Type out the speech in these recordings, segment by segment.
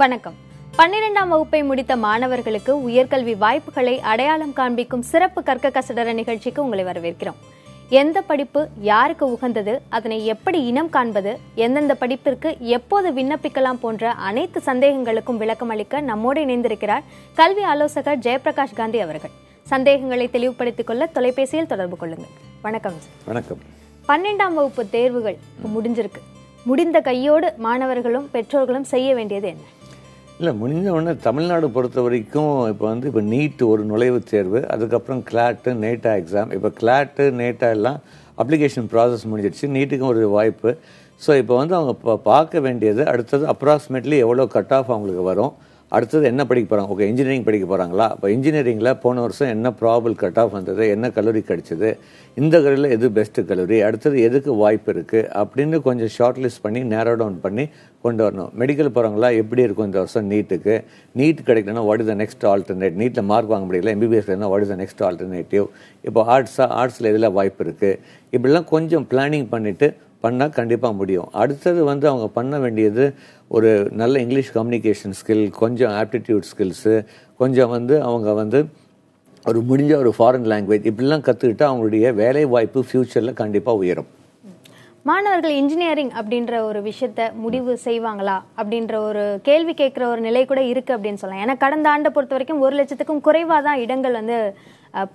வணக்கம். 12ஆம் வகுப்பை முடித்த மாணவர்களுக்கு உயர்கல்வி வாய்ப்புகளை அடையாளம் காண்பிக்கும் சிறப்பு கற்க கசடர நிகழ்ச்சிக்கு உங்களை வரவேற்கிறோம். எந்த படிப்பு யாருக்கு உகந்தது, அதனை எப்படி இனம் காண்பது, எந்தெந்த படிப்பிற்கு எப்போது விண்ணப்பிக்கலாம் போன்ற அனைத்து சந்தேகங்களுக்கும் விளக்கம் அளிக்க நம்மோடு இணைந்திருக்கிறார் கல்வி ஆலோசகர் ஜெயபிரகாஷ் காந்தி அவர்கள். சந்தேகங்களை தெளிவுபடுத்திக் கொள்ள தொலைபேசியில் தொடர்பு கொள்ளுங்கள். வணக்கம். வணக்கம். 12ஆம் வகுப்பு தேர்வுகள் முடிஞ்சிருக்கு. முடிந்த கையோடு மாணவர்களும் பெற்றோர்களும் செய்ய வேண்டியது என்ன? இல்லை, முடிஞ்ச உடனே தமிழ்நாடு பொறுத்த வரைக்கும் இப்போ நீட் ஒரு நுழைவுத் தேர்வு, அதுக்கப்புறம் கிளாட்டு நேட்டா எக்ஸாம். இப்போ கிளாட்டு நேட்டா எல்லாம் அப்ளிகேஷன் ப்ராசஸ் முடிஞ்சிடுச்சு. நீட்டுக்கும் ஒரு வாய்ப்பு. ஸோ இப்போ அவங்க பார்க்க வேண்டியது அடுத்தது அப்ராக்சிமேட்லி எவ்வளோ கட் ஆஃப் அவங்களுக்கு வரும், அடுத்தது என்ன படிக்க போகிறாங்க. ஓகே, இன்ஜினியரிங் படிக்க போகிறாங்களா, இப்போ இன்ஜினியரிங்கில் போன வருஷம் என்ன ப்ராபல் கட் ஆஃப் வந்தது, என்ன கல்லூரி கிடச்சிது, இந்த கல்லூரியில் எது பெஸ்ட்டு கல்லூரி, அடுத்தது எதுக்கு வாய்ப்பு இருக்குது அப்படின்னு கொஞ்சம் ஷார்ட் லிஸ்ட் பண்ணி நேரோ டவுன் பண்ணி கொண்டு வரணும். மெடிக்கல் போகிறாங்களா, எப்படி இருக்கும் இந்த வருஷம் நீட்டுக்கு, நீட் கிடைக்கலன்னா what is the next alternate, நீட்டில் மார்க் வாங்க முடியல, எம்பிபிஎஸ்ல what is the next alternative, இப்போ ஆர்ட்ஸில் எதில் வாய்ப்பு இருக்குது, இப்படிலாம் கொஞ்சம் பிளானிங் பண்ணிவிட்டு பண்ணால் கண்டிப்பாக முடியும். அடுத்தது அவங்க பண்ண வேண்டியது ஒரு நல்ல இங்கிலீஷ் கம்யூனிகேஷன் ஸ்கில், கொஞ்சம் ஆப்டிடியூட் ஸ்கில்ஸு, கொஞ்சம் அவங்க ஒரு முடிஞ்ச ஒரு ஃபாரின் லாங்குவேஜ் இப்படிலாம் கற்றுக்கிட்டு அவங்களுடைய வேலை வாய்ப்பு ஃப்யூச்சரில் கண்டிப்பாக உயரும். மாணவர்கள் இன்ஜினியரிங் அப்படின்ற ஒரு விஷயத்த முடிவு செய்வாங்களா அப்படின்ற ஒரு கேள்வி கேட்குற ஒரு நிலை கூட இருக்கு அப்படின்னு சொல்லலாம். ஏன்னா கடந்த ஆண்டை பொறுத்த வரைக்கும் 1 லட்சத்துக்கும் குறைவாக தான் இடங்கள்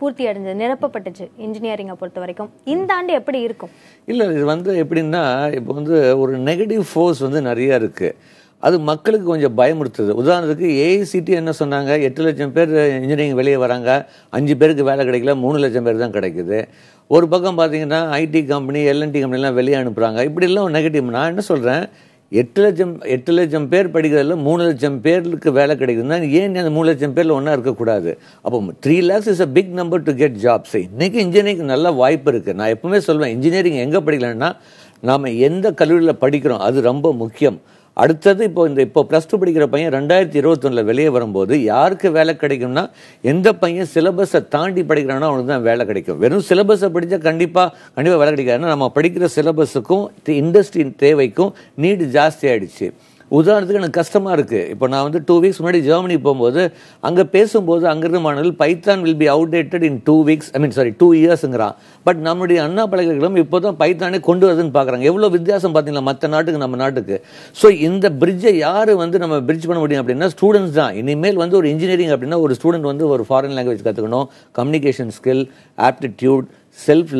பூர்த்தி அடைஞ்சது, நிரப்பப்பட்டுச்சு இன்ஜினியரிங்கை பொறுத்த வரைக்கும். இந்த ஆண்டு எப்படி இருக்கும்? இல்லை, இது எப்படின்னா இப்போ ஒரு நெகட்டிவ் ஃபோர்ஸ் நிறைய இருக்குது. அது மக்களுக்கு கொஞ்சம் பயமுறுத்துது. உதாரணத்துக்கு ஏஐசிடி என்ன சொன்னாங்க, 8 லட்சம் பேர் இன்ஜினியரிங் வெளியே வராங்க, 5 பேருக்கு வேலை கிடைக்கல, 3 லட்சம் பேர் தான் கிடைக்குது. ஒரு பக்கம் பார்த்தீங்கன்னா ஐடி கம்பெனி எல்என்டி கம்பெனிலாம் வெளியே அனுப்புகிறாங்க. இப்படிலாம் ஒரு நெகட்டிவ். நான் என்ன சொல்கிறேன், 8 லட்சம் பேர் படிக்கிறதுல 3 லட்சம் பேருக்கு வேலை கிடைக்குதுன்னா ஏன் அந்த 3 லட்சம் பேரில் ஒன்றா இருக்கக்கூடாது? அப்போ 3 lakhs is a big number to get jobs. இன்றைக்கி இன்ஜினியரிங் நல்ல வாய்ப்பு இருக்குது. நான் எப்பவுமே சொல்வேன், இன்ஜினியரிங் எங்கே படிக்கலன்னா நாம் எந்த கல்லூரியில் படிக்கிறோம் அது ரொம்ப முக்கியம். அடுத்தது இப்போ +2 படிக்கிற பையன் 2021 வெளியே வரும்போது யாருக்கு வேலை கிடைக்கும்னா, எந்த பையன் சிலபஸை தாண்டி படிக்கிறானோ அவனுக்கு தான் வேலை கிடைக்கும். வெறும் சிலபஸை படித்தா கண்டிப்பாக வேலை கிடைக்காதுன்னா நம்ம படிக்கிற சிலபஸுக்கும் இண்டஸ்ட்ரி தேவைக்கும் நீடு ஜாஸ்தி ஆகிடுச்சு. உதாரணத்துக்கு எனக்கு கஷ்டமாக இருக்குது. இப்போ நான் 2 weeks முன்னாடி ஜெர்மனி போகும்போது அங்கே பேசும்போது அங்கிருந்த மாணவர்கள் Python will be outdated in 2 weeks, 2 yearsங்கிறான். பட் நம்முடைய அண்ணா பல்கலைக்கழகம் இப்போ தான் பைத்தானே கொண்டு வருதுன்னு பார்க்குறாங்க. எவ்வளோ வித்தியாசம் பார்த்தீங்களா மற்ற நாட்டுக்கு நம்ம நாட்டுக்கு. ஸோ இந்த பிரிட்ஜை யார் நம்ம பிரிட்ஜ் பண்ண முடியும் அப்படின்னா ஸ்டூடெண்ட்ஸ் தான். இனிமேல் ஒரு இன்ஜினியரிங் அப்படின்னா ஒரு ஸ்டூடெண்ட் ஒரு ஃபாரின் லாங்குவேஜ் கற்றுக்கணும், communication skill, aptitude, self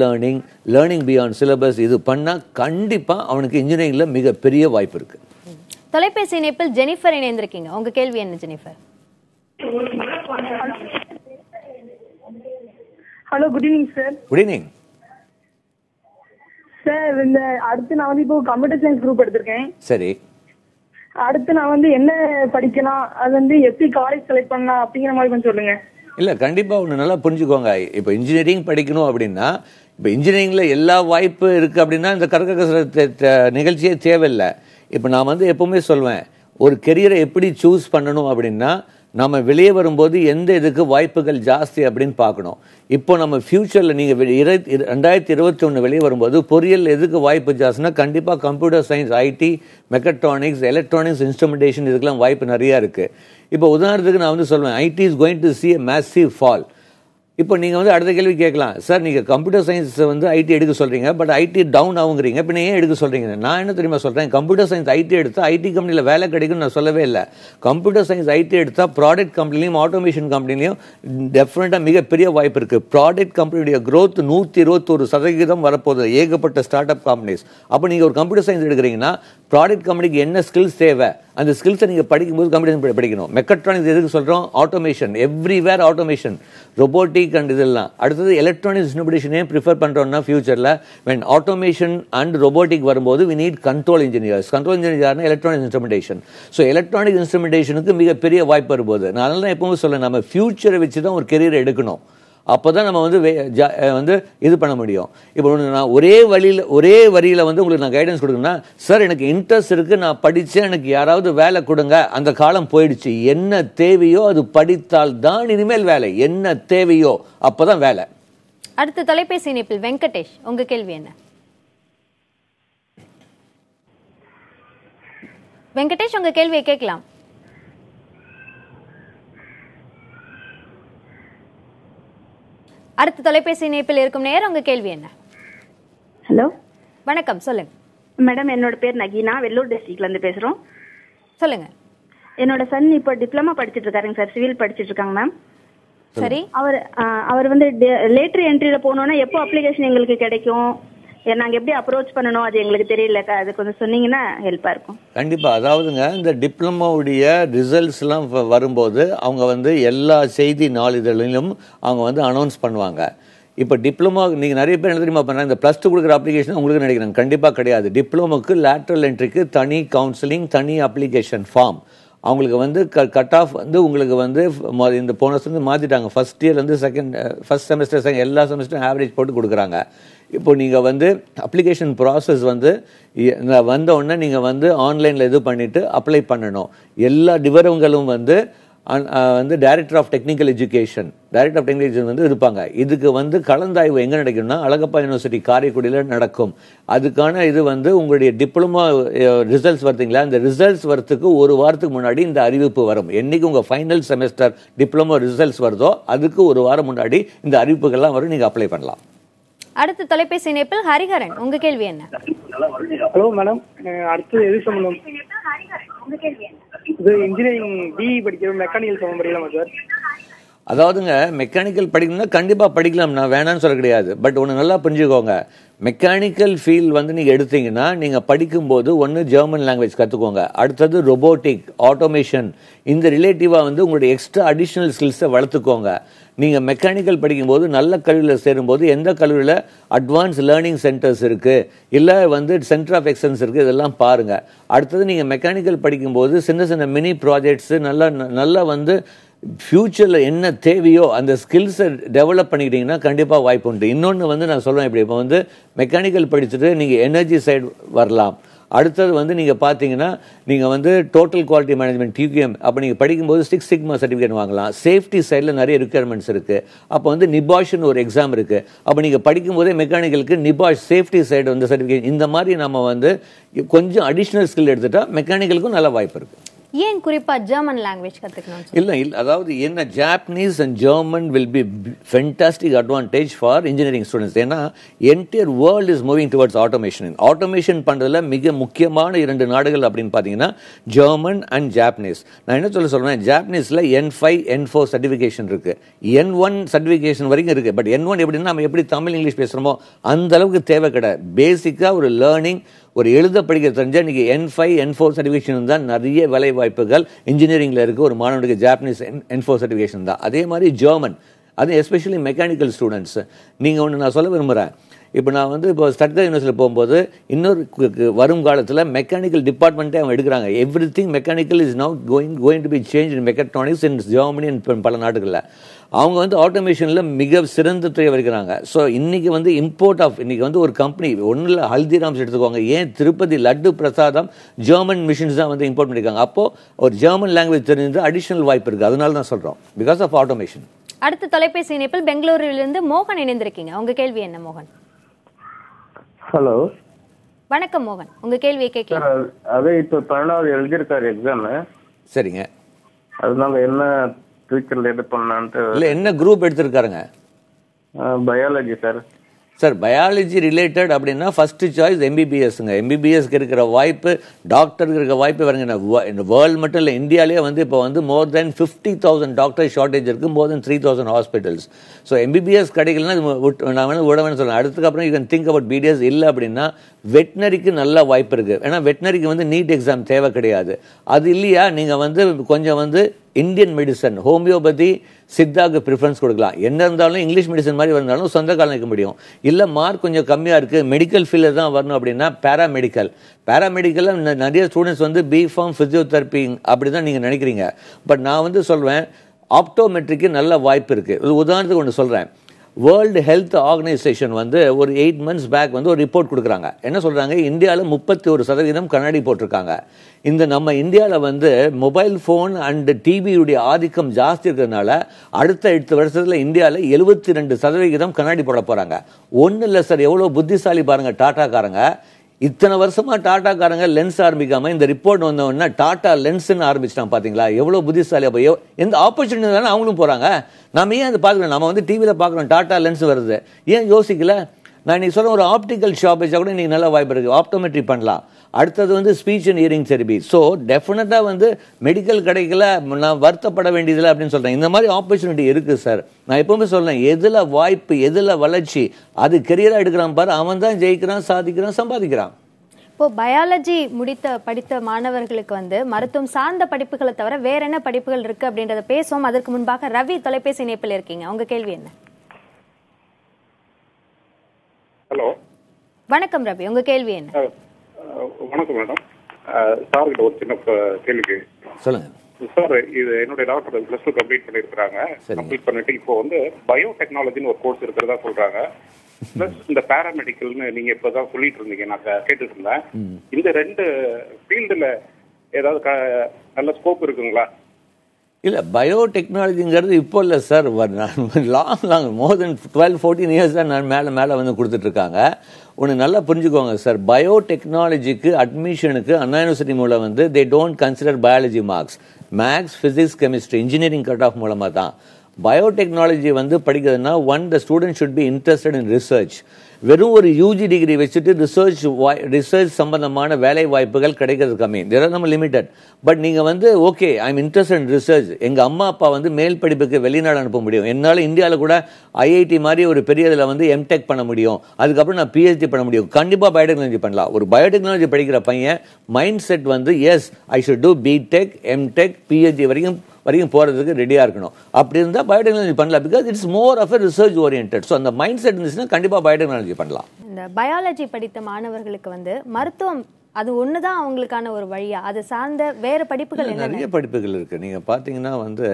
learning beyond syllabus, இது பண்ணால் கண்டிப்பாக அவனுக்கு இன்ஜினியரிங்கில் மிகப்பெரிய வாய்ப்பு இருக்குது. தொலைபேசி இணைப்பில் ஜெனிஃபர் இணைந்திருக்கீங்க. உங்க கேள்வி என்ன Jennifer? Hello, good evening sir. Good evening sir. அடுத்து நான் இப்போ கம்ப்யூட்டர் சயின்ஸ் குரூப் எடுத்திருக்கேன். சரி. அடுத்து நான் என்ன படிக்கலாம், அது எப்படி காலேஜ் செலக்ட் பண்ணலாம் அப்படிங்கிற மாதிரி கொஞ்சம் சொல்லுங்க. இல்லை, கண்டிப்பாக ஒன்று நல்லா புரிஞ்சுக்கோங்க. இப்போ இன்ஜினியரிங் படிக்கணும் அப்படின்னா, இப்போ இன்ஜினியரிங்கில் எல்லா வாய்ப்பு இருக்குது அப்படின்னா இந்த கற்க நிகழ்ச்சியே தேவையில்லை. இப்போ நான் எப்பவுமே சொல்வேன், ஒரு கெரியரை எப்படி சூஸ் பண்ணணும் அப்படின்னா நம்ம வெளியே வரும்போது எந்த இதுக்கு வாய்ப்புகள் ஜாஸ்தி அப்படின்னு பார்க்கணும். இப்போ நம்ம ஃபியூச்சரில் நீங்கள் 2021 வெளியே வரும்போது பொறியியல் எதுக்கு வாய்ப்பு ஜாஸ்தினா கண்டிப்பாக computer science, IT, mechatronics, electronics, instrumentation, இதுக்கெல்லாம் வாய்ப்பு நிறையா இருக்குது. இப்போ உதாரணத்துக்கு நான் சொல்வேன், IT is going to see a massive fall. இப்போ நீங்கள் அடுத்த கேள்வி கேட்கலாம், சார் நீங்கள் கம்ப்யூட்டர் சயின்ஸ் ஐடி எடுக்க சொல்கிறீங்க, பட் ஐடி டவுன் ஆகுங்கிறீங்க, இப்போ ஏன் எடுக்க சொல்கிறீங்க? நான் என்ன தெரியுமா சொல்கிறேன், கம்ப்யூட்டர் சயின்ஸ் ஐடி எடுத்தால் ஐடி கம்பெனியில் வேலை கிடைக்கும்னு நான் சொல்லவே இல்லை. கம்ப்யூட்டர் சயின்ஸ் ஐடி எடுத்தால் ப்ராடக்ட் கம்பெனிலையும் ஆட்டோமேஷன் கம்பெனிலையும் டெஃபினட்டாக மிகப்பெரிய வாய்ப்பு இருக்குது. ப்ராடக்ட் கம்பெனியுடைய growth 121% வரப்போகுது, ஏகப்பட்ட ஸ்டார்ட் அப் கம்பெனிஸ். அப்போ நீங்கள் ஒரு கம்ப்யூட்டர் சயின்ஸ் எடுக்கிறீங்கன்னா ப்ராடக்ட் கம்பெனிக்கு என்ன ஸ்கில்ஸ் தேவை, அந்த ஸ்கில்ஸை நீங்கள் படிக்கும்போது கம்ப்யூட்டர் படிக்கணும். மெக்கட்ரானிக்ஸ் எதுக்கு சொல்கிறோம், automation, everywhere automation, robotic and இதெல்லாம். அடுத்தது எலக்ட்ரானிக்ஸ் இன்ஸ்ட்ருமெண்டேஷனே ப்ரிஃபர் பண்ணுறோம்னா ஃபியூச்சரில் when ஆட்டோமேஷன் அண்ட் ரொபோட்டிக் வரும்போது we need control engineers. Control engineer யாருன்னா எலக்ட்ரானிக் இன்ஸ்ட்ருமெண்டேஷன். ஸோ எலக்ட்ரானிக் இன்ஸ்ட்ருமெண்டேஷனுக்கு மிகப்பெரிய வாய்ப்பு வரும்போது நான் அதனால தான் எப்பவும் சொல்ல, நம்ம ஃபியூச்சரை வச்சு தான் ஒரு கெரியர் எடுக்கணும். அப்போ தான் நம்ம இது பண்ண முடியும். இப்போ நான் ஒரே வரியில் உங்களுக்கு நான் கைடன்ஸ் கொடுக்கணும்னா, சார் எனக்கு இன்ட்ரெஸ்ட் இருக்குது, நான் படித்தேன், எனக்கு யாராவது வேலை கொடுங்க, அந்த காலம் போயிடுச்சு. என்ன தேவையோ அது படித்தால் தான் இனிமேல் வேலை. என்ன தேவையோ அப்போ தான் வேலை. அடுத்த தொலைபேசி இணைப்பில் வெங்கடேஷ், உங்க கேள்வி என்ன? வெங்கடேஷ், உங்க கேள்வியை கேட்கலாம். அடுத்த தொலைபேசி இணைப்பில் இருக்கும் நேரம் உங்க கேள்வி என்ன? ஹலோ, வணக்கம், சொல்லுங்க. மேடம், என்னோட பேர் நகீனா, வெள்ளூர் டிஸ்ட்ரிக்ட்ல இருந்து பேசுறோம். சொல்லுங்க. என்னோட சன் இப்போ டிப்ளமா படிச்சிட்டு இருக்காருங்க சார், சிவில் படிச்சிட்டு இருக்காங்க மேம். சரி. அவர் வந்து லேட்டர் என்ட்ரியில போனோம்னா எப்போ அப்ளிகேஷன் எங்களுக்கு கிடைக்கும், நாங்க எப்படி அப்ரோச் பண்ணணும் அது எங்களுக்கு தெரியல. அது கொஞ்சம் சொன்னீங்கன்னா ஹெல்ப்பா இருக்கும். கண்டிப்பா. அதாவதுங்க, இந்த டிப்ளமோவுடைய ரிசல்ட்ஸ் எல்லாம் வரும்போது அவங்க வந்து எல்லா செய்தி நாளிதழிலும் அவங்க வந்து அனௌன்ஸ் பண்ணுவாங்க. இப்போ டிப்ளமோ நீங்கள் நிறைய பேர் என்ன தெரியுமா பண்ணுறாங்க, இந்த +2 கொடுக்குற அப்ளிகேஷன் உங்களுக்கு நினைக்கிறாங்க. கண்டிப்பாக கிடையாது. டிப்ளமோக்கு லேட்ரல் என்ட்ரிக்கு தனி கவுன்சிலிங், தனி அப்ளிகேஷன் ஃபார்ம். அவங்களுக்கு வந்து கட் ஆஃப் வந்து உங்களுக்கு வந்து இந்த போன வருஷம் வந்து மாற்றிட்டாங்க. ஃபர்ஸ்ட் இயர்லேருந்து ஃபர்ஸ்ட் செமஸ்டர் எல்லா செமஸ்டரும் ஆவரேஜ் போட்டு கொடுக்குறாங்க. இப்போ நீங்கள் வந்து அப்ளிகேஷன் ப்ராசஸ் வந்து வந்த உடனே நீங்கள் வந்து ஆன்லைனில் இது பண்ணிவிட்டு அப்ளை பண்ணணும். எல்லா விவரங்களும் வந்து டைரக்டர் ஆஃப் டெக்னிக்கல் எஜுகேஷன் வந்து இருப்பாங்க. இதுக்கு வந்து கலந்தாய்வு எங்கே நடக்கும்னா அழகப்பா யூனிவர்சிட்டி காரைக்குடியில் நடக்கும். அதுக்கான இது வந்து உங்களுடைய டிப்ளமோ ரிசல்ட்ஸ் வருதுங்களா, இந்த ரிசல்ட்ஸ் வரத்துக்கு ஒரு வாரத்துக்கு முன்னாடி இந்த அறிவிப்பு வரும். என்னைக்கு உங்கள் ஃபைனல் செமஸ்டர் டிப்ளமோ ரிசல்ட்ஸ் வருதோ அதுக்கு ஒரு வாரம் முன்னாடி இந்த அறிவிப்புகள்லாம் வரும், நீங்கள் அப்ளை பண்ணலாம். அடுத்த தொலைபேசி இணைப்பில் ஹரிஹரன், உங்க கேள்வி என்ன? ஹலோ மேடம், அடுத்து எது சம்பந்தம்? இது இன்ஜினியரிங் பிஇ படிக்கிற மெக்கானிக்கல் சம்பந்தம் படிக்கலாமா சார்? அதாவதுங்க, மெக்கானிக்கல் படிக்கணும்னா கண்டிப்பாக படிக்கலாம், நான் வேணான்னு சொல்ல கிடையாது. பட் ஒன்று நல்லா புரிஞ்சுக்கோங்க, மெக்கானிக்கல் ஃபீல்ட் வந்து நீங்கள் எடுத்தீங்கன்னா நீங்கள் படிக்கும்போது ஒன்று ஜெர்மன் லாங்குவேஜ் கற்றுக்கோங்க, அடுத்தது ரொபோட்டிக், ஆட்டோமேஷன், இந்த ரிலேட்டிவாக வந்து உங்களுடைய எக்ஸ்ட்ரா அடிஷ்னல் ஸ்கில்ஸை வளர்த்துக்கோங்க. நீங்கள் மெக்கானிக்கல் படிக்கும்போது நல்ல கல்லூரியில் சேரும்போது எந்த கல்லூரியில் அட்வான்ஸ் லேர்னிங் சென்டர்ஸ் இருக்குது, இல்லை வந்து சென்டர் ஆஃப் எக்ஸலன்ஸ் இருக்குது, இதெல்லாம் பாருங்கள். அடுத்தது நீங்கள் மெக்கானிக்கல் படிக்கும்போது சின்ன சின்ன மினி ப்ராஜெக்ட்ஸு நல்லா வந்து ஃபியூச்சரில் என்ன தேவையோ அந்த ஸ்கில்ஸை டெவலப் பண்ணிக்கிட்டீங்கன்னா கண்டிப்பாக வாய்ப்பு உண்டு. இன்னொன்று வந்து நான் சொல்லுவேன், இப்படி இப்போ வந்து மெக்கானிக்கல் படிச்சுட்டு நீங்கள் எனர்ஜி சைடு வரலாம். அடுத்தது வந்து நீங்கள் பார்த்தீங்கன்னா நீங்கள் வந்து டோட்டல் குவாலிட்டி மேனேஜ்மெண்ட் டியூஎம் அப்போ நீங்கள் படிக்கும்போது 6 சிக்மா சர்டிஃபிகேட் வாங்கலாம். சேஃப்டி சைடில் நிறைய ரிக்யர்மெண்ட்ஸ் இருக்குது. அப்போ வந்து நிபாஷ்னு ஒரு எக்ஸாம் இருக்குது. அப்போ நீங்கள் படிக்கும்போதே மெக்கானிக்கலுக்கு நிபாஷ் சேஃப்டி சைடு வந்து சர்டிஃபிகேட், இந்த மாதிரி நம்ம வந்து கொஞ்சம் அடிஷ்னல் ஸ்கில் எடுத்துட்டா மெக்கானிக்கலுக்கும் நல்ல வாய்ப்பு இருக்குது. ஏன் குறிப்பா ஜெர்மன் லாங்குவேஜ் கத்துக்கணும்? இல்ல அதாவது என்ன, Japanese and German will be fantastic advantage for engineering students. ஏன்னா entire world is moving towards automation. Automation பண்றதுல மிக முக்கியமான 2 நாடுகள் அப்படின்னு பார்த்தீங்கன்னா ஜெர்மன் அண்ட் ஜாப்பனீஸ். நான் என்ன சொல்றேன், ஜாப்பனீஸ்ல N5 N4 சர்டிஃபிகேஷன் இருக்கு, N1 சர்டிஃபிகேஷன் வரைக்கும் இருக்கு. பட் N1 எப்படின்னா நம்ம எப்படி தமிழ் இங்கிலீஷ் பேசுறோமோ அந்த அளவுக்கு தேவை கிடையாது. பேசிக்கா ஒரு லேர்னிங், ஒரு எழுத படிக்க தெரிஞ்சால் இன்னைக்கு N5 N4 சர்டிஃபிகேஷன் தான் நிறைய வேலை வாய்ப்புகள் இன்ஜினியரிங்ல இருக்கு. ஒரு மாணவனுக்கு ஜாப்பனீஸ் N4 சர்டிஃபிகேஷன் தான். அதே மாதிரி ஜெர்மன், அது எஸ்பெஷலி மெக்கானிக்கல் ஸ்டூடெண்ட்ஸ். நீங்கள் ஒன்று நான் சொல்ல விரும்புகிறேன், இப்போ நான் வந்து இப்போ ஸ்டட்கர் யூனிவர்சிட்டியில் போகும்போது இன்னொரு வரும் காலத்தில் மெக்கானிக்கல் டிபார்ட்மெண்ட்டே அவங்க எடுக்கிறாங்க. Every thing mechanical is now going to be change in mechatronics in Germany and பல நாடுகளில். அவங்க வந்து ஆட்டோமேஷனில் மிக சிறந்த துறையை வருகிறாங்க. ஸோ இன்னைக்கு வந்து இன்னைக்கு வந்து ஒரு கம்பெனி ஒன்றும் இல்லை, ஹல்திராம்ஸ் எடுத்துக்கோங்க, ஏன் திருப்பதி லட்டு பிரசாதம் ஜெர்மன் மிஷின்ஸ் தான் வந்து இம்போர்ட் பண்ணியிருக்காங்க. அப்போது ஒரு ஜெர்மன் லாங்குவேஜ் தெரிஞ்சு அடிஷனல் வாய்ப்பு இருக்குது. அதனால தான் சொல்கிறோம், பிகாஸ் ஆஃப் ஆட்டோமேஷன். அடுத்த தொலைபேசி இணைப்பில் பெங்களூரிலிருந்து மோகன் இணைந்திருக்கீங்க. உங்க கேள்வி என்ன மோகன்? ஹலோ, வணக்கம் மோகன், உங்க கேள்வியை கேட்க. அதே இப்போ 12வது எழுதியிருக்காரு எக்ஸாம். சரிங்க. அதனால என்ன ஃபியூச்சர்ல எது பண்ணலான்ட்டு. இல்லை, என்ன குரூப் எடுத்திருக்காருங்க? Biology sir. Sir, biology related அப்படின்னா ஃபர்ஸ்ட் சாய்ஸ் எம்பிபிஎஸ்ங்க. எம்பிபிஎஸ்க்கு இருக்கிற வாய்ப்பு, டாக்டருக்கு இருக்கிற வாய்ப்பு வருங்க. இந்த வேர்ல்டு மட்டும் இல்லை, இந்தியாவிலேயே வந்து இப்போ வந்து மோர் தென் 50,000 டாக்டர் ஷார்டேஜ் இருக்குது, more then 3,000 hospitals. So MBBS கிடைக்கலன்னா நான் வேணும் விடவேன்னு சொல்லலாம். அடுத்துக்கப்புறம் you can think about BDS. இல்லை அப்படின்னா வெட்டினரிக்கு நல்ல வாய்ப்பு இருக்குது. ஏன்னா வெட்டினரிக்கு வந்து நீட் எக்ஸாம் தேவை கிடையாது. அது இல்லையா, நீங்கள் வந்து கொஞ்சம் வந்து இந்தியன் மெடிசன், ஹோமியோபதி, சித்தாக்கு ப்ரிஃபரன்ஸ் கொடுக்கலாம். என்ன இருந்தாலும் இங்கிலீஷ் மெடிசன் மாதிரி வந்தாலும் சொந்த காலம் நிற்க முடியும். இல்லை மார்க் கொஞ்சம் கம்மியாக இருக்குது, மெடிக்கல் ஃபீல்டில் தான் வரணும் அப்படின்னா பேராமெடிக்கலில் நிறைய ஸ்டூடெண்ட்ஸ் வந்து பிஃபார்ம் ஃபிசியோதெரப்பி அப்படி தான் நீங்கள் நினைக்கிறீங்க. பட் நான் வந்து சொல்வேன், ஆப்டோமெட்ரிக்கு நல்ல வாய்ப்பு இருக்குது. உதாரணத்துக்கு ஒன்று சொல்கிறேன், வேர்ல்டு ஹெல்த் ஆர்கனைசேஷன் வந்து ஒரு 8 months பேக் வந்து ஒரு ரிப்போர்ட் கொடுக்குறாங்க. என்ன சொல்கிறாங்க, இந்தியாவில் 31% கண்ணாடி போட்டிருக்காங்க. இந்த நம்ம இந்தியாவில் வந்து மொபைல் ஃபோன் அண்ட் டிவியுடைய ஆதிக்கம் ஜாஸ்தி இருக்கிறதுனால அடுத்த 8 வருஷத்தில் இந்தியாவில் 72% கண்ணாடி போட போகிறாங்க. ஒன்றும் இல்லை சார், எவ்வளோ புத்திசாலி பாருங்கள் டாட்டாக்காரங்க. இத்தனை வருஷமா டாட்டாக்காரங்க லென்ஸ் ஆரம்பிக்காம இந்த ரிப்போர்ட் வந்தவொடனே டாட்டா லென்ஸ்ன்னு ஆரம்பிச்சிட்டான் பாத்தீங்களா? எவ்வளவு புத்திசாலி. அப்போ எந்த ஆப்பர்ச்சுனிட்டி தானே அவங்களும் போறாங்க. நம்ம ஏன் அதை பார்க்கணும்? நம்ம வந்து டிவியில பார்க்குறோம் டாட்டா லென்ஸ் வருது, ஏன் யோசிக்கல? நான் இன்னைக்கு சொல்ல ஒரு ஆப்டிக்கல் ஷாப் வச்சா கூட இன்னைக்கு நல்ல வாய்ப்பு இருக்கு. ஆப்டோமெட்ரி பண்ணலாம். அடுத்தது வந்து speech and hearing therapy. So டெஃபினட்டா வந்து மெடிக்கல் கிடைக்கல, நான் வருத்தப்பட வேண்டியதில்லை அப்படின்னு சொல்றேன். இந்த மாதிரி ஆப்பர்ச்சுனிட்டி இருக்கு சார். நான் எப்பவுமே சொல்றேன், எதுல வாய்ப்பு, எதுல வளர்ச்சி, அது கெரியரா எடுக்கிறான் பாரு, அவன் தான் ஜெயிக்கிறான், சாதிக்கிறான், சம்பாதிக்கிறான். இப்போ பயாலஜி படித்த மாணவர்களுக்கு வந்து மருத்துவம் சார்ந்த படிப்புகளை தவிர வேற என்ன படிப்புகள் இருக்கு அப்படின்றத பேசுவோம். அதற்கு முன்பாக ரவி தொலைபேசி இணைப்பில் இருக்கீங்க, உங்க கேள்வி என்ன? ஹலோ, வணக்கம் ரவி, உங்க கேள்வி என்ன? வணக்கம் மேடம். சார் கிட்ட ஒரு சின்ன கேள்வி. சொல்லுங்க சார். இது என்னுடைய டாக்டர் +2 கம்ப்ளீட் பண்ணிருக்காங்க. கம்ப்ளீட் பண்ணிட்டு இப்போ வந்து பயோடெக்னாலஜின்னு ஒரு கோர்ஸ் இருக்கிறதா சொல்றாங்க. பிளஸ் இந்த பாராமெடிக்கல்னு நீங்க இப்பதான் சொல்லிட்டு இருந்தீங்க, நான் கேட்டுட்டு இருந்தேன். இந்த 2 ஃபீல்டுல ஏதாவது நல்ல ஸ்கோப் இருக்குங்களா? இல்லை, பயோடெக்னாலஜிங்கிறது இப்போ இல்லை சார், லாங் மோர் தென் 12-14 இயர்ஸ் தான் நான் மேலே வந்து கொடுத்துட்ருக்காங்க. ஒன்று நல்லா புரிஞ்சுக்கோங்க சார், பயோடெக்னாலஜிக்கு அட்மிஷனுக்கு அண்ணா யூனிவர்சிட்டி மூலம் வந்து they don't consider biology marks. Maths, physics, chemistry, engineering cut off மூலமாக தான். பயோடெக்னாலஜி வந்து படிக்கிறதுனா the student should be interested in research. வெறும் ஒரு யூஜி டிகிரி வச்சுட்டு ரிசர்ச் சம்பந்தமான வேலை வாய்ப்புகள் கிடைக்கிறது கம்மி. தேர் ஆர் நம்ம லிமிடெட். பட் நீங்க வந்து okay, I am interested in research. எங்க அம்மா அப்பா வந்து மேல் படிப்புக்கு வெளிநாடு அனுப்ப முடியும், என்னால் இந்தியாவில் கூட ஐஐடி மாதிரி ஒரு பெரிய இதில் வந்து எம்டெக் பண்ண முடியும், அதுக்கப்புறம் நான் பிஹெச்டி பண்ண முடியும். கண்டிப்பாக பயோடெக்னாலஜி பண்ணலாம். ஒரு பயோடெக்னாலஜி படிக்கிற பையன் மைண்ட் செட் வந்து as I should do BTech, MTech, PhD வரைக்கும் போறதுக்கு ரெடியா இருக்கணும். அப்படி இருந்தா பயோடெக்னாலஜி பண்ணலாம். Because it's more of a research oriented. So அந்த மைண்ட் செட் இருந்துச்சுன்னா கண்டிப்பா பயோடெக்னாலஜி பண்ணலாம். இந்த பயாலஜி படித்த மாணவர்களுக்கு வந்து மருத்துவம் அது ஒண்ணுதான் அவங்களுக்கான ஒரு வழியா? அது சார்ந்த வேற படிப்புகள் நிறைய படிப்புகள் இருக்கு. நீங்க பாத்தீங்கன்னா வந்து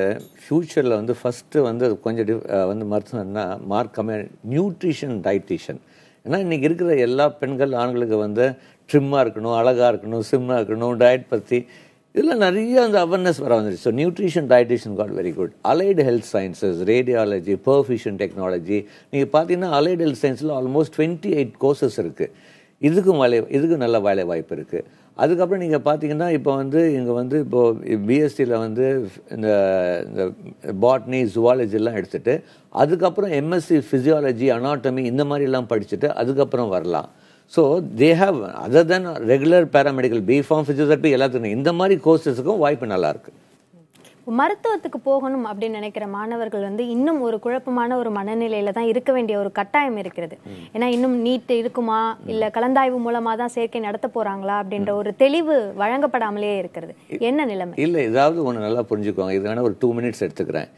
ஃபியூச்சர்ல வந்து ஃபர்ஸ்ட் வந்து கொஞ்சம் வந்து மருத்துவம்னா நியூட்ரிஷன், டயட்டிஷியன். ஏன்னா இன்னைக்கு இருக்கிற எல்லா பெண்கள் ஆண்களுக்கு வந்து ட்ரிம்மா இருக்கணும், அழகா இருக்கணும், ஸ்லிம்மா இருக்கணும், டயட் பத்தி இதெல்லாம் நிறைய அந்த அவேர்னஸ் வர வந்துருச்சு. So nutrition, dietitian got very good. Allied health sciences, radiology, perfusion technology. நீங்கள் பார்த்தீங்கன்னா அலைடு ஹெல்த் சயின்ஸில் ஆல்மோஸ்ட் 28 கோர்சஸ் இருக்குது. இதுக்கும் நல்ல வேலை வாய்ப்பு இருக்குது. அதுக்கப்புறம் நீங்கள் பார்த்தீங்கன்னா இப்போ வந்து இங்கே வந்து இப்போது பிஎஸ்சியில் வந்து இந்த பாட்னி, ஜுவாலஜிலாம் எடுத்துகிட்டு அதுக்கப்புறம் எம்எஸ்சி ஃபிசியாலஜி, அனாட்டமி இந்த மாதிரிலாம் படிச்சுட்டு அதுக்கப்புறம் வரலாம். So they have other then regular paramedical, BPharm, physiotherapy எல்லாத்துக்கும் இந்த மாதிரி கோர்சஸுக்கும் வாய்ப்பு நல்லா இருக்கு. மருத்துவத்துக்கு போகணும் அப்படின்னு நினைக்கிற மாணவர்கள் வந்து இன்னும் ஒரு குழப்பமான ஒரு மனநிலையில தான் இருக்க வேண்டிய ஒரு கட்டாயம் இருக்கிறது. ஏன்னா இன்னும் நீட் இருக்குமா, இல்ல கலந்தாய்வு மூலமா தான் சேர்க்கை நடத்த போறாங்களா அப்படின்ற ஒரு தெளிவு வழங்கப்படாமலே இருக்கிறது. என்ன நிலைமை? இல்லை, ஏதாவது ஒன்று நல்லா புரிஞ்சுக்கோங்க. இது வேணா ஒரு 2 மினிட்ஸ் எடுத்துக்கிறேன்.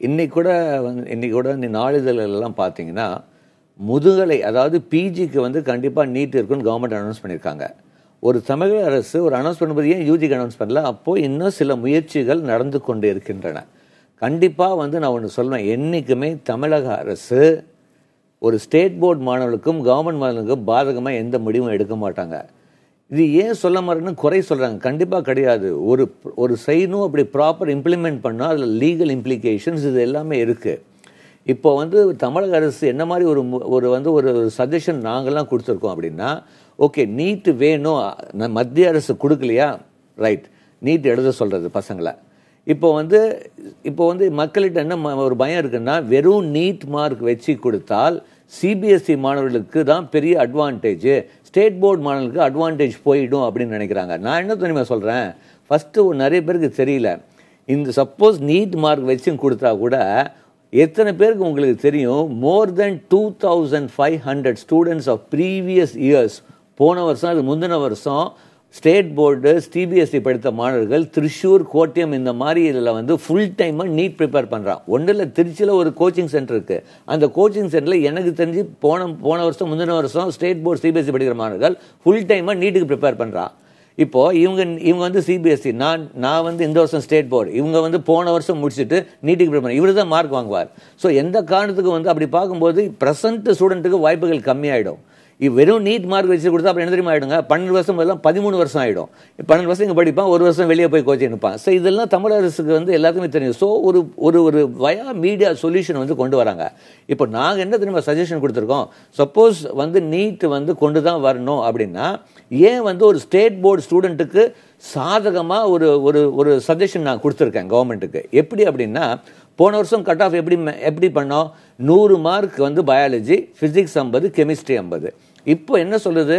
இன்னைக்கு கூட நாளிதழ்லாம் பார்த்தீங்கன்னா முதுகலை, அதாவது பிஜிக்கு வந்து கண்டிப்பாக நீட் இருக்குன்னு கவர்மெண்ட் அனௌன்ஸ் பண்ணியிருக்காங்க. ஒரு தமிழக அரசு ஒரு அனௌன்ஸ் பண்ணும்போது ஏன் யூஜிக்கு அனௌன்ஸ் பண்ணல? அப்போது இன்னும் சில முயற்சிகள் நடந்து கொண்டு இருக்கின்றன. கண்டிப்பாக வந்து நான் ஒன்று சொல்வேன், என்றைக்குமே தமிழக அரசு ஒரு ஸ்டேட் போர்டு மாணவர்களுக்கும் கவர்மெண்ட் மாணவர்களுக்கும் பாதகமாக எந்த முடிவும் எடுக்க மாட்டாங்க. இது ஏன் சொல்ல மாட்டேன்னு குறை சொல்கிறாங்க? கண்டிப்பாக கிடையாது. ஒரு செய்யணும், அப்படி ப்ராப்பர் இம்ப்ளிமெண்ட் பண்ணால் அதில் லீகல் இம்ப்ளிகேஷன்ஸ் இது எல்லாமே இருக்குது. இப்போ வந்து தமிழக அரசு என்ன மாதிரி ஒரு சஜஷன் நாங்கள்லாம் கொடுத்துருக்கோம் அப்படின்னா, ஓகே நீட் வேணும், மத்திய அரசு கொடுக்கலையா, ரைட், நீட் எழுத சொல்கிறது பசங்களை. இப்போ வந்து மக்கள்கிட்ட என்ன ஒரு பயம் இருக்குன்னா, வெறும் நீட் மார்க் வச்சு கொடுத்தால் சிபிஎஸ்சி மாணவர்களுக்கு தான் பெரிய அட்வான்டேஜ், ஸ்டேட் போர்டு மாணவர்களுக்கு அட்வான்டேஜ் போயிடும் அப்படின்னு நினைக்கிறாங்க. நான் என்ன தெரியுமா சொல்கிறேன், ஃபஸ்ட்டு நிறைய பேருக்கு தெரியல, இந்த சப்போஸ் நீட் மார்க் வச்சு கொடுத்தா கூட எத்தனை பேருக்கு உங்களுக்கு தெரியும், மோர் தென் 2500 ஸ்டூடெண்ட்ஸ் ஆஃப் ப்ரீவியஸ் இயர்ஸ், போன வருஷம் அது முந்தின வருஷம் ஸ்டேட் போர்டு சிபிஎஸ்சி படித்த மாணவர்கள் திருச்சூர், கோட்டயம் இந்த மாதிரி இதில் வந்து ஃபுல் டைமாக நீட் ப்ரிப்பேர் பண்ணுறான். ஒன்றில் திருச்சியில் ஒரு கோச்சிங் சென்டர் இருக்குது. அந்த கோச்சிங் சென்டரில் எனக்கு தெரிஞ்சு போன வருஷம் முந்தின வருஷம் ஸ்டேட் போர்டு சிபிஎஸ்சி படிக்கிற மாணவர்கள் ஃபுல் டைமாக நீட்டுக்கு ப்ரிப்பேர் பண்ணுறான். இப்போ இவங்க வந்து சிபிஎஸ்சி, நான் வந்து இந்த வருஷம் ஸ்டேட் போர்டு, இவங்க வந்து போன வருஷம் முடிச்சுட்டு நீட்டுக்கு ப்ரிப்பேர், இவர் தான் மார்க் வாங்குவார். ஸோ எந்த காரணத்துக்கு வந்து அப்படி பார்க்கும்போது ப்ரெசன்ட் ஸ்டூடெண்ட்டுக்கு வாய்ப்புகள் கம்மியாயிடும். வெறும் நீட் மார்க் வச்சு கொடுத்தா அப்புறம் என்ன தெரியுமா ஆயிடுங்க, 12 வருஷம் எல்லாம் 13 வருஷம் ஆயிடும். 12 வருஷம் இங்கே படிப்பான், 1 வருஷம் வெளியே போய் கோச்சிங் நிற்பான். ஸோ இதெல்லாம் தமிழ் அரசுக்கு வந்து எல்லாத்துக்குமே தெரியும். ஸோ ஒரு வயா மீடியா சொல்யூஷன் வந்து கொண்டு வராங்க. இப்போ நாங்கள் என்ன தெரியுமா சஜஷன் கொடுத்துருக்கோம், சப்போஸ் வந்து நீட் வந்து கொண்டு தான் வரணும் அப்படின்னா ஏன் வந்து ஒரு ஸ்டேட் போர்டு ஸ்டூடெண்ட்டுக்கு சாதகமாக ஒரு சஜஷன் நான் கொடுத்துருக்கேன் கவர்மெண்ட்டுக்கு. எப்படி அப்படின்னா, போன வருஷம் கட் ஆஃப் எப்படி பண்ணோம், 100 மார்க் வந்து பயாலஜி, ஃபிசிக்ஸ் 50, கெமிஸ்ட்ரி 50. இப்போ என்ன சொல்லுது,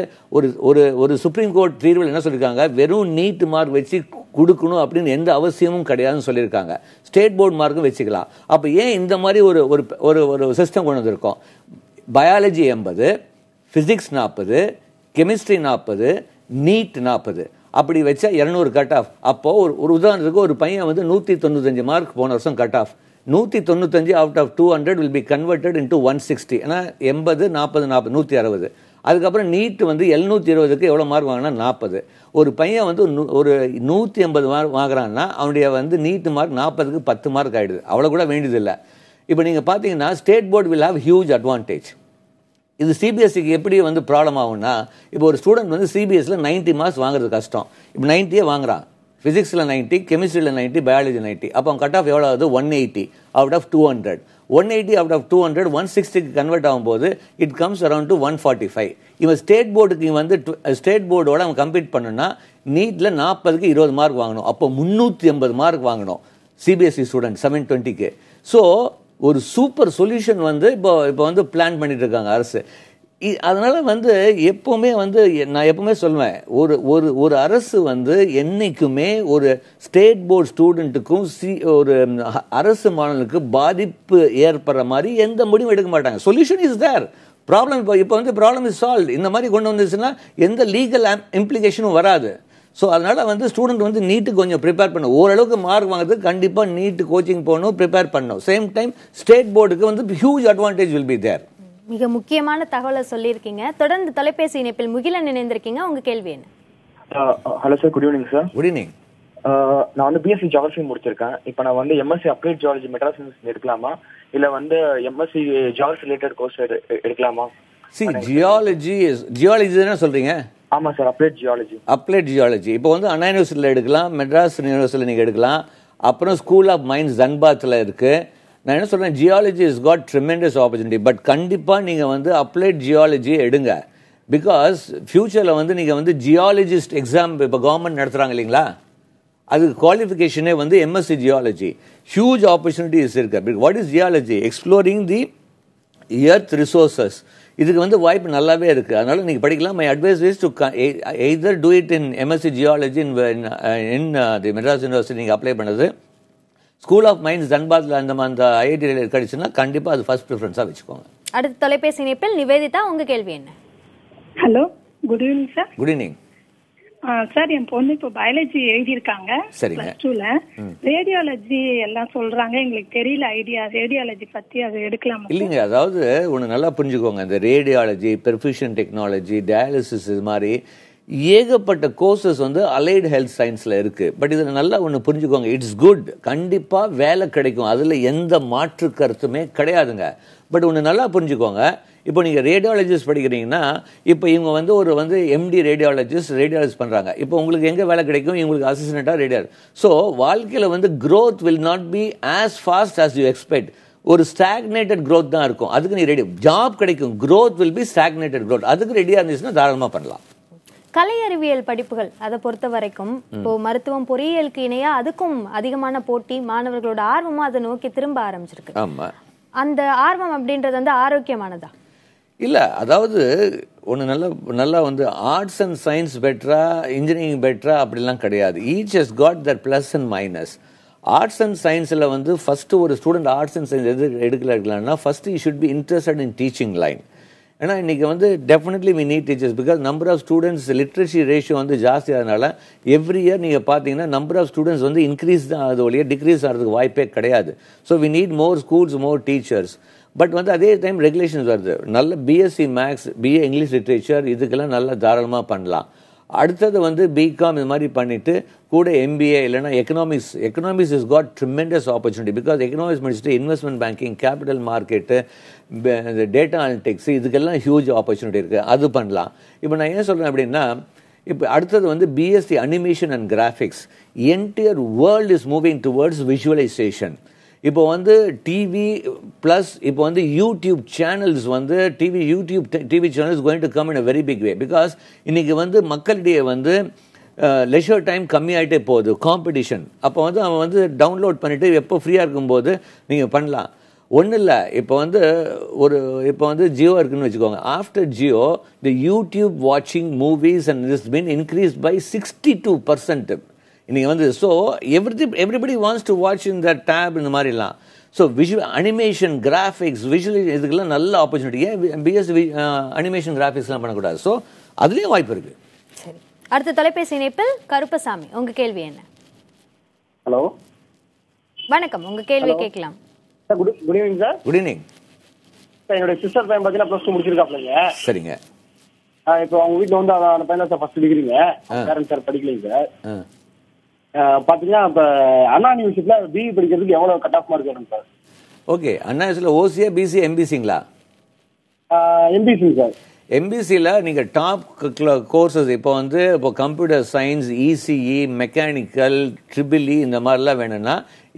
ஒரு சுப்ரீம் கோர்ட் தீர்வில் என்ன சொல்லியிருக்காங்க, வெறும் நீட் மார்க் வச்சு கொடுக்கணும் அப்படின்னு எந்த அவசியமும் கிடையாதுன்னு சொல்லியிருக்காங்க. ஸ்டேட் போர்டு மார்க்கும் வச்சுக்கலாம். அப்போ ஏன் இந்த மாதிரி ஒரு சிஸ்டம் கொண்டு வந்திருக்கோம், பயாலஜி 80, ஃபிசிக்ஸ் 40, கெமிஸ்ட்ரி 40, நீட் 40, அப்படி வச்சா 200 கட் ஆஃப். அப்போ ஒரு உதாரணத்துக்கு ஒரு பையன் வந்து 195 மார்க் போன வருஷம் cut off, 195 out of 200 will be converted into 160. ஏன்னா 80 40 40 160. அதுக்கப்புறம் நீட் வந்து 720க்கு எவ்வளோ மார்க் வாங்கினா 40. ஒரு பையன் வந்து ஒரு 180 மார்க் வாங்குறான்னா அவனுடைய வந்து நீட் மார்க் 40க்கு 10 மார்க் ஆகிடுது. அவ்வளோ கூட வேண்டியதில்லை. இப்போ நீங்கள் பார்த்தீங்கன்னா state board will have huge advantage. இது சிபிஎஸ்சிக்கு எப்படி வந்து ப்ராப்ளம் ஆகும்னா, இப்போ ஒரு ஸ்டூடெண்ட் வந்து சிபிஎஸ்சியில் 90 மார்க்ஸ் வாங்குறது கஷ்டம். இப்போ 90 வாங்குறான், ஃபிசிக்ஸில் 90, கெமிஸ்ட்ரியில் 90, பயாலஜி 90. அப்போ அவன் கட் ஆஃப் எவ்வளோ ஆகுது, 180 அவுட் ஆஃப் 200. 180 அவுட் ஆஃப் 200 160க்கு கன்வெர்ட் ஆகும்போது இட் கம்ஸ் அரௌண்ட் டு 145. இவன் ஸ்டேட் போர்டுக்கு வந்து ஸ்டேட் போர்டோட அவன் கம்ப்ளீட் பண்ணணும்னா நீட்டில் 40க்கு 20 மார்க் வாங்கணும். அப்போ 380 மார்க் வாங்கணும் சிபிஎஸ்சி ஸ்டூடெண்ட் 720க்கு. ஸோ ஒரு சூப்பர் சொல்யூஷன் வந்து இப்போ வந்து பிளான் பண்ணிட்டு இருக்காங்க அரசு. அதனால வந்து எப்பவுமே வந்து நான் எப்பவுமே சொல்லுவேன், ஒரு அரசு வந்து என்னைக்குமே ஒரு ஸ்டேட் போர்டு ஸ்டூடெண்ட்டுக்கும் ஒரு அரசு மாணவனுக்கு பாதிப்பு ஏற்படுற மாதிரி எந்த முடிவும் எடுக்க மாட்டாங்க. Solution is there. ப்ராப்ளம் இப்போ வந்து ப்ராப்ளம் இஸ் சால்வ். இந்த மாதிரி கொண்டு வந்துச்சுன்னா எந்த லீகல் இம்ப்ளிகேஷனும் வராது. ஸோ அதனால வந்து ஸ்டூடெண்ட் வந்து நீட்டுக்கு கொஞ்சம் ப்ரிப்பேர் பண்ணணும். ஓரளவுக்கு மார்க் வாங்குறதுக்கு கண்டிப்பாக நீட்டு கோச்சிங் போகணும், ப்ரிப்பேர் பண்ணணும். சேம் டைம் ஸ்டேட் போர்டுக்கு வந்து huge advantage will be there. மிக முக்கியமான தகவலை சொல்லியிருக்கீங்க. தொடர்ந்து தொலைபேசி இணைப்பில் முகிலன் இணைந்திருக்கீங்க. உங்க கேள்வி என்ன? Hello sir, good evening sir. Good evening. நான் வந்து பிஎஸ்சி ஜியாகிரபி முடிச்சிருக்கேன். இப்போ நான் வந்து MSc applied geology Madras university எடுக்கலாமா, இல்லை வந்து எம்எஸ்சி ஜியாகிரபி ரிலேட்டட் கோர்ஸ் எடுக்கலாமா? ஜியாலஜி தானே சொல்றீங்க? ஆமா சார், அப்ளைட் ஜியாலஜி. இப்போ வந்து அண்ணா யூனிவர்சிட்டியில் எடுக்கலாம், மெட்ராஸ் யூனிவர்சிட்டியில் நீங்கள் எடுக்கலாம். அப்புறம் ஸ்கூல் ஆஃப் மைன்ஸ் தன்பாத்தில் இருக்கு. நான் என்ன சொல்றேன், geology is got tremendous opportunity. But கண்டிப்பாக நீங்கள் வந்து அப்ளைட் ஜியாலஜி எடுங்க. பிகாஸ் ஃபியூச்சரில் வந்து நீங்கள் வந்து ஜியாலஜிஸ்ட் எக்ஸாம் இப்போ கவர்மெண்ட் நடத்துகிறாங்க இல்லைங்களா, அதுக்கு குவாலிஃபிகேஷனே வந்து எம்எஸ்சி ஜியாலஜி. ஹியூஜ் ஆப்பர்ச்சுனிட்டிஸ் இருக்கு. What is geology? Exploring the earth resources. இதுக்கு வந்து வாய்ப்பு நல்லாவே இருக்கு. அதனால நீங்க படிக்கலாம். My advice is to either do it in MSc geology in the Madras university நீங்க அப்ளை பண்ணது, ஸ்கூல் ஆஃப் மைன்ஸ் தன்பாத்ல அந்த ஐஐடி கிடைச்சுன்னா கண்டிப்பா அது ஃபர்ஸ்ட் ப்ரிஃபரன்ஸா வச்சுக்கோங்க. அடுத்த தொலைபேசி இணைப்பில் நிவேதிதா, உங்க கேள்வி என்ன? Hello, good evening sir. Good evening sir. என் பொண்ணு இப்போ பயாலஜி எழுதியிருக்காங்க பிளஸ் 2ல. ரேடியாலஜி எல்லாம் சொல்றாங்க, எங்களுக்கு தெரியல ஐடியா. ரேடியாலஜி பத்தி அது எடுக்கலாமா? இல்லைங்க, அதாவது ஒன்று நல்லா புரிஞ்சுக்கோங்க. இந்த ரேடியாலஜி, பெர்ஃபியூஷன் டெக்னாலஜி, டயாலிசிஸ், இது மாதிரி ஏகப்பட்ட கோர்சஸ் வந்து அலைடு ஹெல்த் சயின்ஸ்ல இருக்கு. பட் இதில் நல்லா ஒன்று புரிஞ்சுக்கோங்க, இட்ஸ் குட். கண்டிப்பா வேலை கிடைக்கும், அதுல எந்த மாற்று கருத்துமே கிடையாதுங்க. பட் ஒன்று நல்லா புரிஞ்சுக்கோங்க, இப்போ நீங்கள் ரேடியாலஜிஸ்ட் படிக்கிறீங்கன்னா இப்போ இவங்க வந்து ஒரு எம்டி ரேடியாலஜிஸ்ட் பண்ணுறாங்க. இப்போ உங்களுக்கு எங்கே வேலை கிடைக்கும்? இவங்களுக்கு அசிஸ்டண்ட்டாக ரேடியாலஜி. ஸோ வாழ்க்கையில் வந்து growth will not be as fast as you expect. ஒரு ஸ்டாக்னேட்டட் growth தான் இருக்கும். அதுக்கு நீ ரெடி ஜாப் கிடைக்கும். growth will be stagnated growth. அதுக்கு ரெடியாக இருந்துச்சுன்னா தாராளமாக பண்ணலாம். கலை அறிவியல் படிப்புகள் அதை பொறுத்த வரைக்கும் இப்போ மருத்துவம், பொறியியலுக்கு இணையா அதுக்கும் அதிகமான போட்டி, மாணவர்களோட ஆர்வமும் அதை நோக்கி திரும்ப ஆரம்பிச்சிருக்கு. ஆமாம், அந்த ஆர்வம் அப்படின்றது வந்து ஆரோக்கியமானதா? இல்லை, அதாவது ஒன்று நல்லா வந்து ஆர்ட்ஸ் அண்ட் சயின்ஸ் பெட்டரா, இன்ஜினியரிங் பெட்டரா அப்படிலாம் கிடையாது. Each has got that plus and minus. Arts and சயின்ஸில் வந்து ஃபஸ்ட்டு ஒரு ஸ்டூடெண்ட் ஆர்ட்ஸ் அண்ட் சயின்ஸ் எடுக்கலாம்னா first you should be interested in teaching line. ஏன்னா இன்றைக்கி வந்து definitely we need teachers. Because number of students literacy ratio வந்து ஜாஸ்தி ஆகிறதுனால எவ்ரி இயர் நீங்கள் பார்த்தீங்கன்னா நம்பர் ஆஃப் ஸ்டூடெண்ட்ஸ் வந்து இன்க்ரீஸ் தான் ஆகுது ஒழிய டிக்ரீஸ் ஆகிறதுக்கு வாய்ப்பே கிடையாது. So we need more schools, more teachers. But வந்து அதே டைம் ரெகுலேஷன்ஸ் வருது. நல்ல BSc maths, BA English literature, இதுக்கெல்லாம் நல்லா தாராளமாக பண்ணலாம். அடுத்தது வந்து பிகாம் இது மாதிரி பண்ணிட்டு கூட எம்பிஏ இல்லைன்னா economics is got tremendous opportunity. Because economics முடிச்சுட்டு investment banking, capital market, data analytics, இதுக்கெல்லாம் ஹியூஜ் ஆப்பர்ச்சுனிட்டி இருக்குது, அது பண்ணலாம். இப்போ நான் ஏன் சொல்கிறேன் அப்படின்னா, இப்போ அடுத்தது வந்து BSc animation and graphics. Entire world is moving towards visualization. இப்போ வந்து டிவி ப்ளஸ் இப்போ வந்து யூடியூப் சேனல்ஸ் வந்து TV channels going to come in a very big way. Because இன்னைக்கு வந்து மக்களிடையே வந்து லெஷர் டைம் கம்மியாகிட்டே போகுது, காம்படிஷன். அப்போ வந்து அவன் வந்து டவுன்லோட் பண்ணிவிட்டு எப்போ ஃப்ரீயாக இருக்கும்போது நீங்கள் பண்ணலாம். ஒன்றும் இல்லை, இப்போ வந்து ஜியோ இருக்குன்னு வச்சுக்கோங்க. ஆஃப்டர் ஜியோ தி யூடியூப் வாட்சிங் movies and this been increase by 62%. இன்னைக்கு வந்து so everybody wants to watch in the tab இந்த மாதிரிலாம். ஸோ அனிமேஷன், கிராஃபிக்ஸ், விஷுவல் இதுக்கெல்லாம் நல்ல ஆப்பர்ச்சுனிட்டி. ஏன் பிஎஸ்சி அனிமேஷன் கிராஃபிக்ஸ்லாம் பண்ணக்கூடாது? ஸோ அதுலேயும் வாய்ப்பு இருக்குது. சரி, அடுத்த தொலைபேசி இணைப்பில் கருப்பசாமி, உங்க கேள்வி என்ன? ஹலோ, வணக்கம், உங்க கேள்வி கேட்கலாம். Good evening sir. Good evening sir. என்னோட சிஸ்டர் பையன் பார்த்தீங்கன்னா +2 முடிச்சிருக்காப்லங்க. சரிங்க. இப்போ அவங்க வீட்டில் வந்து அந்த பையன் சார் ஃபர்ஸ்ட் டிகிரிங்க, பேரண்ட்ஸ் சார் படிக்கலைங்க சார். பார்த்தீங்கன்னா இப்போ அண்ணா யூனிவர்சிட்டியில் பிஇ படிக்கிறதுக்கு எவ்வளோ கட் ஆஃப் மார்க் வரும் சார்? ஓகே, அண்ணா யூனிவர்சிட்டியில் ஓசியா, பிசி, எம்பிசிங்களா? எம்பிசிங்க சார். எம்பிசியில் நீங்கள் டாப் கோர்சஸ் இப்போ computer science, ECE, mechanical, triple E இந்த மாதிரிலாம் வேணும்னா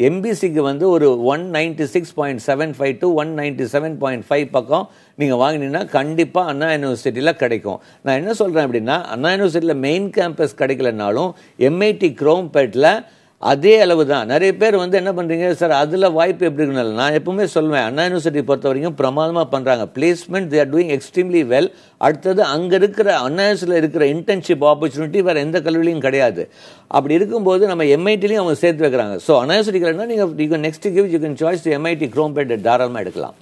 எம்பிசிக்கு வந்து ஒரு 196.75 to 197.5 பக்கம் நீங்கள் வாங்கினீங்கன்னா கண்டிப்பாக அண்ணா யூனிவர்சிட்டியில் கிடைக்கும். நான் என்ன சொல்கிறேன் அப்படின்னா, அண்ணா யூனிவர்சிட்டியில் மெயின் கேம்பஸ் கிடைக்கலனாலும் எம்ஐடி குரோம்பேட்டில் அதே அளவு தான். நிறைய பேர் வந்து என்ன பண்ணுறீங்க சார், அதில் வாய்ப்பு எப்படி இருக்குனால நான் எப்பவுமே சொல்லுவேன், அண்ணா யூனிவர்சிட்டி பொறுத்த வரைக்கும் பிரமாதமாக பண்ணுறாங்க. Placement they are doing extremely well. அடுத்தது அங்கே இருக்கிற அண்ணா யூனிவர்சிட்டியில் இருக்கிற இன்டர்ன்ஷிப் ஆப்பர்ச்சுனிட்டி வேறு எந்த கல்லூரியும் கிடையாது. அப்படி இருக்கும்போது நம்ம எம்ஐடிலையும் அவங்க சேர்த்து வைக்கிறாங்க. ஸோ அண்ணா யூனிவர்சிட்டிக்கு நீங்கள் next give you can choice MIT Chromepet தாராளமாக எடுக்கலாம்.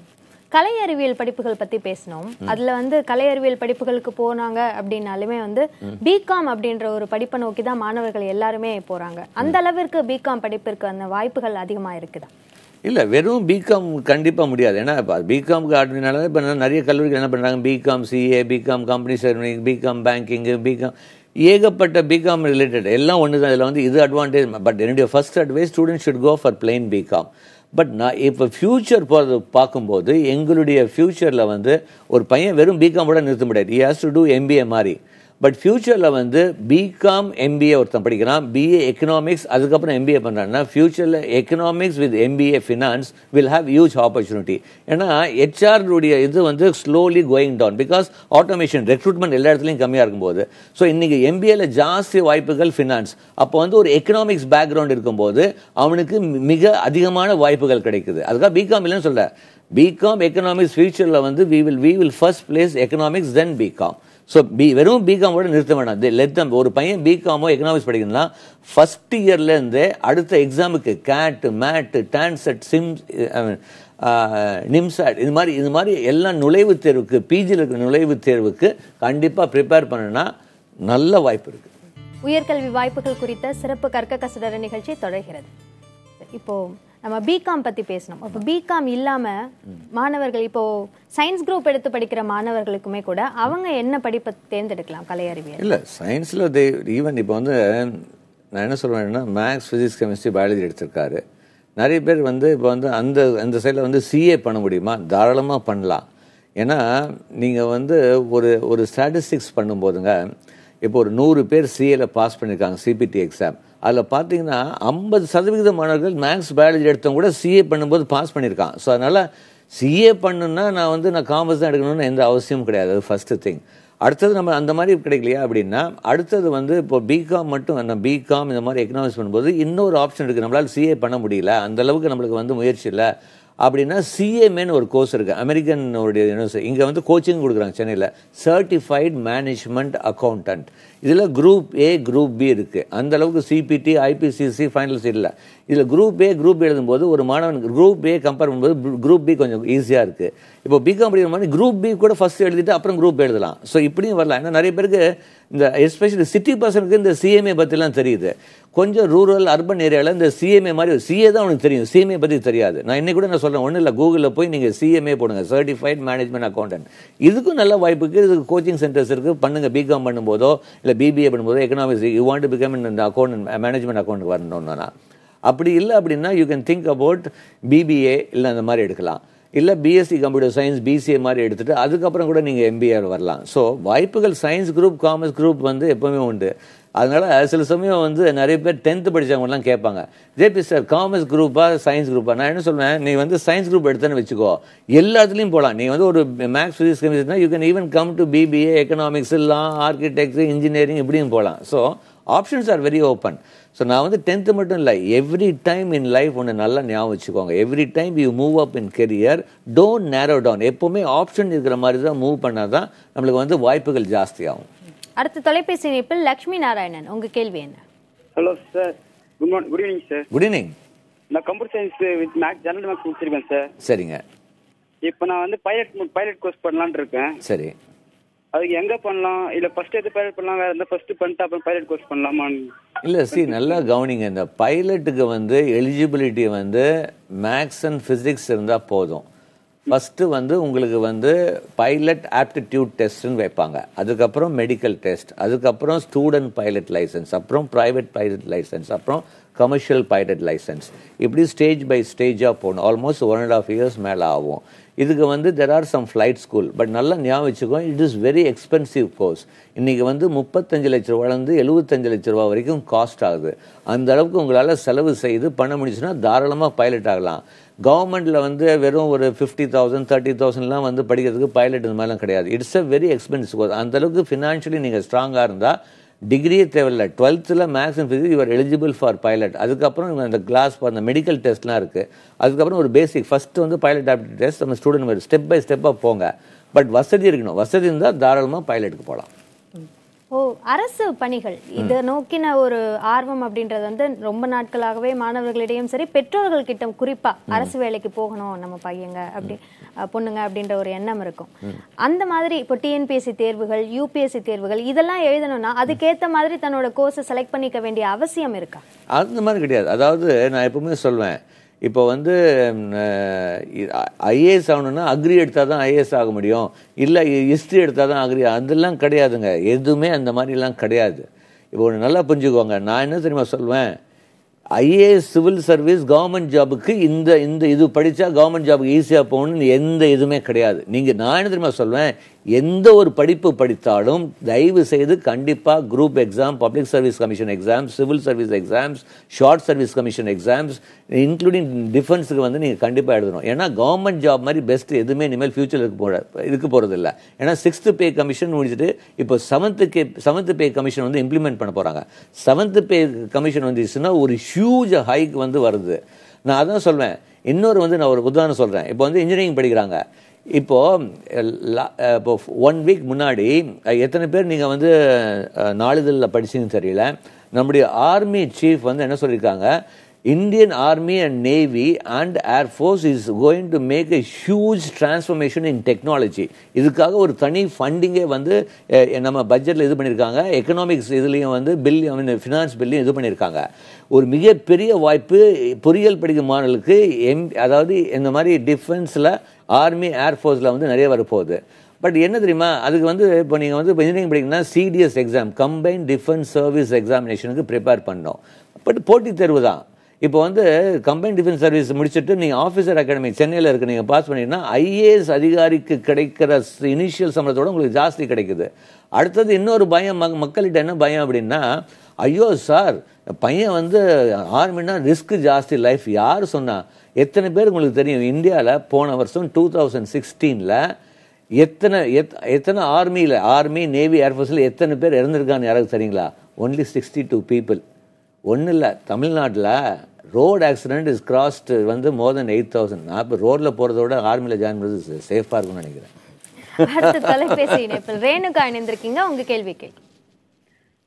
கலை அறிவியல் படிப்புகள் பத்தி பேசணும். அதுல வந்து கலை அறிவியல் படிப்புகளுக்கு போனாங்க அப்படின்னாலுமே வந்து பிகாம் அப்படின்ற ஒரு படிப்பை நோக்கி தான் மாணவர்கள் எல்லாருமே போறாங்க. அந்த அளவிற்கு பிகாம் படிப்பிற்கு அந்த வாய்ப்புகள் அதிகமா இருக்குதா? இல்லை, வெறும் பிகாம் கண்டிப்பாக முடியாது. ஏன்னா இப்போ பிகாம்க்கு ஆடினால இப்போ நிறைய கல்லூரிகள் என்ன பண்ணுறாங்க, BCom CA, BCom company service, BCom banking, BCom ஏகப்பட்ட பிகாம் ரிலேட்டட் எல்லாம் ஒன்று தான். இதில் வந்து இது அட்வான்டேஜ். பட் என்னுடைய first advice student should go for plain BCom. But நான் இப்போ ஃபியூச்சர் போகிறது பார்க்கும்போது எங்களுடைய ஃபியூச்சரில் வந்து ஒரு பையன் வெறும் பிகாம் கூட நிறுத்த முடியாது. He has to do MBA மாதிரி. பட் ஃபியூச்சரில் வந்து பிகாம் எம்பிஏ ஒருத்தன் படிக்கிறான், பிஏ எக்கனாமிக்ஸ், அதுக்கப்புறம் எம்பிஏ பண்ணுறான்னா ஃபியூச்சரில் economics with MBA finance will have huge opportunity. ஏன்னா ஹெச்ஆருடைய இது வந்து slowly going down. Because automation, recruitment எல்லா இடத்துலையும் கம்மியாக இருக்கும்போது ஸோ இன்றைக்கி எம்பிஏல ஜாஸ்தி வாய்ப்புகள் ஃபினான்ஸ். அப்போ வந்து ஒரு எக்கனாமிக்ஸ் பேக்ரவுண்ட் இருக்கும்போது அவனுக்கு மிக அதிகமான வாய்ப்புகள் கிடைக்குது. அதுக்காக பிகாம் இல்லைன்னு சொல்ல, பிகாம் எக்கனாமிக்ஸ் ஃபியூச்சரில் வந்து we will first place economics then BCom. So வெறும் பிகாமோட நிறுத்த வேண்டாம். Let them. ஒரு பையன் பிகாமோ எக்கனாமிக்ஸ் படிக்கணும்னா ஃபர்ஸ்ட் இயர்லேருந்தே அடுத்த எக்ஸாமுக்கு கேட், மேட், டான்செட், நிம்சாட் இது மாதிரி எல்லா நுழைவுத் தேர்வுக்கு, பிஜியில் இருக்கிற நுழைவுத் தேர்வுக்கு கண்டிப்பாக ப்ரிப்பேர் பண்ணனா நல்ல வாய்ப்பு இருக்குது. உயர்கல்வி வாய்ப்புகள் குறித்த சிறப்பு கற்க கசடர நிகழ்ச்சி தொடர்கிறது. இப்போ நம்ம பிகாம் பத்தி பேசணும். இப்போ பிகாம் இல்லாம மாணவர்கள், இப்போ சயின்ஸ் குரூப் எடுத்து படிக்கிற மாணவர்களுக்குமே கூட அவங்க என்ன படிப்பை தேர்ந்தெடுக்கலாம் கலை அறிவியல்? இல்லை, சயின்ஸில் ஈவன் இப்போ வந்து நான் என்ன சொல்றேன்னா மேக்ஸ், ஃபிசிக்ஸ், கெமிஸ்ட்ரி, பயாலஜி எடுத்திருக்காரு. நிறைய பேர் வந்து இப்போ வந்து அந்த சைடில் வந்து சிஏ பண்ண முடியுமா? தாராளமாக பண்ணலாம். ஏன்னா நீங்கள் வந்து ஒரு ஸ்டாட்டிஸ்டிக்ஸ் பண்ணும்போதுங்க, இப்போ ஒரு 100 பேர் சிஏல பாஸ் பண்ணியிருக்காங்க சிபிடி எக்ஸாம். அதில் பார்த்தீங்கன்னா 50% மாணவர்கள் மேக்ஸ், பயாலஜி எடுத்தவங்க கூட சிஏ பண்ணும்போது பாஸ் பண்ணியிருக்கான். ஸோ அதனால் சிஏ பண்ணுன்னா நான் காமர்ஸ் தான் எடுக்கணும்னு எந்த அவசியமும் கிடையாது. அது ஃபஸ்ட்டு திங். அடுத்தது நம்ம அந்த மாதிரி கிடைக்கலையா அப்படின்னா அடுத்தது வந்து இப்போ பிகாம் மட்டும், அந்த பிகாம் இந்த மாதிரி எக்கனாமிக்ஸ் பண்ணும்போது இன்னொரு ஆப்ஷன் இருக்குது. நம்மளால் சிஏ பண்ண முடியல, அந்தளவுக்கு நம்மளுக்கு வந்து முயற்சி இல்லை அப்படின்னா சிஏமேன்னு ஒரு கோர்ஸ் இருக்குது, அமெரிக்கனுடைய யூனிவர்சிட்டி. இங்கே வந்து கோச்சிங் கொடுக்குறாங்க சென்னையில், சர்டிஃபைட் மேனேஜ்மெண்ட் அக்கௌண்டன்ட். இதில் குரூப் ஏ, குரூப் பி இருக்குது. அந்தளவுக்கு சிபிடி, ஐபிசிசி ஃபைனல்ஸ் இல்லை. இதில் குரூப் ஏ குரூப் எழுதும்போது ஒரு மாணவனுக்கு குரூப் ஏ கம்பேர் பண்ணும்போது குரூப் பி கொஞ்சம் ஈஸியாக இருக்குது. இப்போ பிகாம் படிக்கிற மாதிரி குரூப் பி கூட ஃபர்ஸ்ட் எழுதிட்டு அப்புறம் குரூப் எழுதலாம். ஸோ இப்படியும் வரலாம். ஏன்னா நிறைய பேருக்கு இந்த எஸ்பெஷலி சிட்டி பர்சனுக்கு இந்த சிஎம்ஏ பற்றிலாம் தெரியுது. கொஞ்சம் ரூரல் அர்பன் ஏரியாவில் இந்த சிஎம்ஏ மாதிரி சிஏ தான் உனக்கு தெரியும், சிஎம்ஏ பற்றி தெரியாது. நான் இன்னைக்கு கூட நான் சொல்கிறேன், ஒன்றும் இல்லை, கூகுளில் போய் நீங்கள் சிஎம்ஏ போடுங்க, சர்டிஃபைட் மேனேஜ்மெண்ட் அக்கௌண்டன்ட். இதுக்கும் நல்ல வாய்ப்புக்கு இதுக்கு கோச்சிங் சென்டர்ஸ் இருக்குது. பண்ணுங்கள், பிகாம் பண்ணும்போதோ இல்லை பிபிஏ பண்ணும்போதோ economics you want to become இந்த அக்கௌண்ட் மேனேஜ்மெண்ட் அக்கௌண்ட் வரணும்னா. அப்படி இல்லை அப்படின்னா you can think about BBA இல்லை அந்த மாதிரி எடுக்கலாம். இல்லை பிஎஸ்சி கம்ப்யூட்டர் சயின்ஸ் பிசிஏ மாதிரி எடுத்துகிட்டு அதுக்கப்புறம் கூட நீங்கள் எம்பிஏ வரலாம். ஸோ வாய்ப்புகள் சயின்ஸ் குரூப் காமர்ஸ் குரூப் வந்து எப்போவுமே உண்டு. அதனால சில சமயம் வந்து நிறைய பேர் 10th படித்தவங்கலாம் கேட்பாங்க, ஜேபி சார் காமர்ஸ் குரூப்பா சயின்ஸ் குரூப்பா? நான் என்ன சொல்வேன், நீ வந்து சயின்ஸ் குரூப் எடுத்தேன்னு வச்சுக்கோ, எல்லாத்துலேயும் போகலாம். நீ வந்து ஒரு மேக்ஸ் ஃபிசிக்ஸ் கெமிஸ்ட்ரினா you can even come to BBA, economics, law, architect, engineering இப்படியும் போகலாம். So options are very open. So நான் வந்து 10th மட்டும் இல்லை, எவ்ரி டைம் இன் லைஃப் ஒன்று நல்லா ஞாபகம் வச்சுக்கோங்க. Every time you move up in career, don't narrow down. எப்போவுமே ஆப்ஷன் இருக்கிற மாதிரி தான் மூவ் பண்ணால் தான் நம்மளுக்கு வந்து வாய்ப்புகள் ஜாஸ்தியாகும். அடுத்த தொலைபேசி இணைப்பில் லட்சுமி நாராயணன், உங்க கேள்வி என்ன? Hello sir, good morning. Good evening sir. Good evening. நான் computer science with maths general maths முடிச்சிருக்கேன் சார். சரிங்க. இப்போ நான் வந்து பைலட் கோர்ஸ் பண்ணலான்னு இருக்கேன். சரி. அதுக்கு எங்க பண்ணலாம்? இல்லை ஃபர்ஸ்ட் எது பைலட் பண்ணலாம், வேற எந்த ஃபர்ஸ்ட் பண்ணிட்டு அப்புறம் பைலட் கோர்ஸ் பண்ணலாமான்னு? இல்லை நல்லா கவனிங்க. இந்த பைலட்டுக்கு வந்து எலிஜிபிலிட்டி வந்து மேக்ஸ் அண்ட் ஃபிசிக்ஸ் இருந்தால் போதும். ஃபஸ்ட்டு வந்து உங்களுக்கு வந்து பைலட் ஆப்டிடியூட் டெஸ்ட்னு வைப்பாங்க, அதுக்கப்புறம் மெடிக்கல் டெஸ்ட், அதுக்கப்புறம் ஸ்டூடெண்ட் பைலட் லைசன்ஸ், அப்புறம் ப்ரைவேட் பைலட் லைசன்ஸ், அப்புறம் கமர்ஷியல் பைலட் லைசன்ஸ். இப்படி ஸ்டேஜ் பை ஸ்டேஜாக போகணும். ஆல்மோஸ்ட் 1.5 years மேலே ஆகும். இதுக்கு வந்து there are some flight school. But நல்லா ஞாபகம் வச்சுக்கோ, it is very expensive course. இன்றைக்கி வந்து 35 லட்ச ரூபாலேருந்து 75 லட்ச ரூபா வரைக்கும் காஸ்ட் ஆகுது. அந்த அளவுக்கு உங்களால் செலவு செய்து பண்ண முடிச்சுன்னா தாராளமாக பைலட் ஆகலாம். கவர்மெண்ட்டில் வந்து வெறும் ஒரு 50,000 30,000லாம் வந்து படிக்கிறதுக்கு பைலட் இந்த மாதிரிலாம் கிடையாது. It's a very expensive course. அந்தளவுக்கு ஃபினான்ஷியலி நீங்கள் ஸ்ட்ராங்காக இருந்தால் டிகிரியே தேவையில்லை. 12th maths and physics you're eligible for pilot. அதுக்கப்புறம் அந்த கிளாஸ் அந்த மெடிக்கல் டெஸ்ட்லாம் இருக்குது. அதுக்கப்புறம் ஒரு பேசிக் ஃபஸ்ட்டு வந்து பைலட் ஆப்டிடியூட் டெஸ்ட் நம்ம ஸ்டூடெண்ட் ஸ்டெப் பை ஸ்டெப்பாக போங்க. பட் வசதி இருக்கணும். வசதி இருந்தால் தாராளமாக பைலட்டுக்கு போகலாம். அரசு பணிகள் இதை நோக்கின ஒரு ஆர்வம் அப்படின்றது வந்து ரொம்ப நாட்களாகவே மாணவர்களிடையும் சரி, பெற்றோர்கள் கிட்ட குறிப்பா அரசு வேலைக்கு போகணும் நம்ம பையங்க அப்படி பொண்ணுங்க அப்படின்ற ஒரு எண்ணம் இருக்கும். அந்த மாதிரி இப்போ டிஎன்பிஎஸ்சி தேர்வுகள், யூபிஎஸ்சி தேர்வுகள் இதெல்லாம் எழுதணும்னா அதுக்கேற்ற மாதிரி தன்னோட கோர்ஸை செலக்ட் பண்ணிக்க வேண்டிய அவசியம் இருக்கா? அந்த மாதிரி கிடையாது. அதாவது நான் எப்பவுமே சொல்வேன், இப்போ வந்து ஐஏஎஸ் ஆகணும்னா அக்ரி எடுத்தால் தான் ஐஏஎஸ் ஆக முடியும், இல்லை ஹிஸ்ட்ரி எடுத்தால் தான் அக்ரி, அதெல்லாம் கிடையாதுங்க. எதுவுமே அந்த மாதிரிலாம் கிடையாது. இப்போ ஒன்று நல்லா புரிஞ்சுக்கோங்க. நான் என்ன தெரியுமா சொல்வேன், ஐஏஎஸ் சிவில் சர்வீஸ் கவர்மெண்ட் ஜாபுக்கு இந்த இந்த இது படித்தா கவர்மெண்ட் ஜாபுக்கு ஈஸியாக போகணும்னு எந்த இதுவுமே கிடையாது. நான் என்ன தெரியுமா சொல்வேன், எந்த ஒரு படிப்பு படித்தாலும் தயவு செய்து கண்டிப்பாக group exam, public service commission exams, civil service exams, short service commission exams, including டிஃபென்ஸுக்கு வந்து நீங்கள் கண்டிப்பாக எழுதணும். ஏன்னா கவர்மெண்ட் ஜாப் மாதிரி பெஸ்ட் எதுவுமே இனிமேல் ஃபியூச்சர் இருக்க போகிறது இல்லை. ஏன்னா 6th பே கமிஷன் முடிச்சுட்டு இப்போ 7th பே கமிஷன் வந்து இம்ப்ளிமெண்ட் பண்ண போகிறாங்க. 7th பே கமிஷன் வந்துச்சுன்னா ஒரு ஹியூஜ் ஹைக் வந்து வருது. நான் அதான் சொல்வேன். இன்னொரு வந்து நான் ஒரு உதாரணம் சொல்கிறேன். இப்போ வந்து இன்ஜினியரிங் படிக்கிறாங்க. இப்போ 1 week முன்னாடி எத்தனை பேர் நீங்கள் வந்து நாளிதழில் படிச்சிங்கன்னு தெரியல, நம்முடைய ஆர்மி சீஃப் வந்து என்ன சொல்லியிருக்காங்க, Indian Army and Navy and Air Force is going to make a huge transformation in technology. இதுக்காக ஒரு தனி ஃபண்டிங்கே வந்து நம்ம பட்ஜெட்டில் இது பண்ணியிருக்காங்க. எக்கனாமிக்ஸ் இதுலேயும் வந்து ஃபினான்ஸ் பில்லையும் இது பண்ணியிருக்காங்க. ஒரு மிகப்பெரிய வாய்ப்பு பொறியியல் படிக்கும் மாணவர்களுக்கு அதாவது இந்த மாதிரி டிஃபென்ஸில் ஆர்மி ஏர்ஃபோர்ஸில் வந்து நிறைய வரப்போகுது. பட் என்ன தெரியுமா, அதுக்கு வந்து இப்போ நீங்கள் வந்து இன்ஜினியரிங் படிக்கணும்னா CDS exam, combined defence service எக்ஸாமினேஷனுக்கு ப்ரிப்பேர் பண்ணணும். பட் போட்டித் தேர்வு தான். இப்போ வந்து கம்பைன் டிஃபென்ஸ் சர்வீஸ் முடிச்சுட்டு நீங்கள் ஆஃபீஸர் அகாடமி சென்னையில் இருக்க நீங்கள் பாஸ் பண்ணிங்கன்னா ஐஏஎஸ் அதிகாரிக்கு கிடைக்கிற இனிஷியல் சம்பளத்தோடு உங்களுக்கு ஜாஸ்தி கிடைக்குது. அடுத்தது இன்னொரு பயம் மக்கள்கிட்ட என்ன பயம் அப்படின்னா, ஐயோ சார் பையன் வந்து ஆர்மின்னா ரிஸ்க் ஜாஸ்தி லைஃப். யார் சொன்னா? எத்தனை பேர் உங்களுக்கு தெரியும் இந்தியாவில் போன வருஷம் 2016 எத்தனை ஆர்மி நேவி ஏர்ஃபோர்ஸில் எத்தனை பேர் இறந்துருக்கான்னு யாராவது தெரியுங்களா? Only 62 people. ஒன்றும் இல்லை, தமிழ்நாட்டில் ரோடு ஆக்சிடென்ட் இஸ் கிராஸ்ட் வந்து more than 8,000. நான் இப்போ ரோட்டில் போகிறதோட ஆர்மியில் ஜாயின் பண்ணுறது சேஃபாக இருக்கும்னு நினைக்கிறேன். அடுத்த தொலைபேசி இணைப்பில் ரேணுகா இணைந்திருக்கீங்க, உங்க கேள்வி கேள்வி.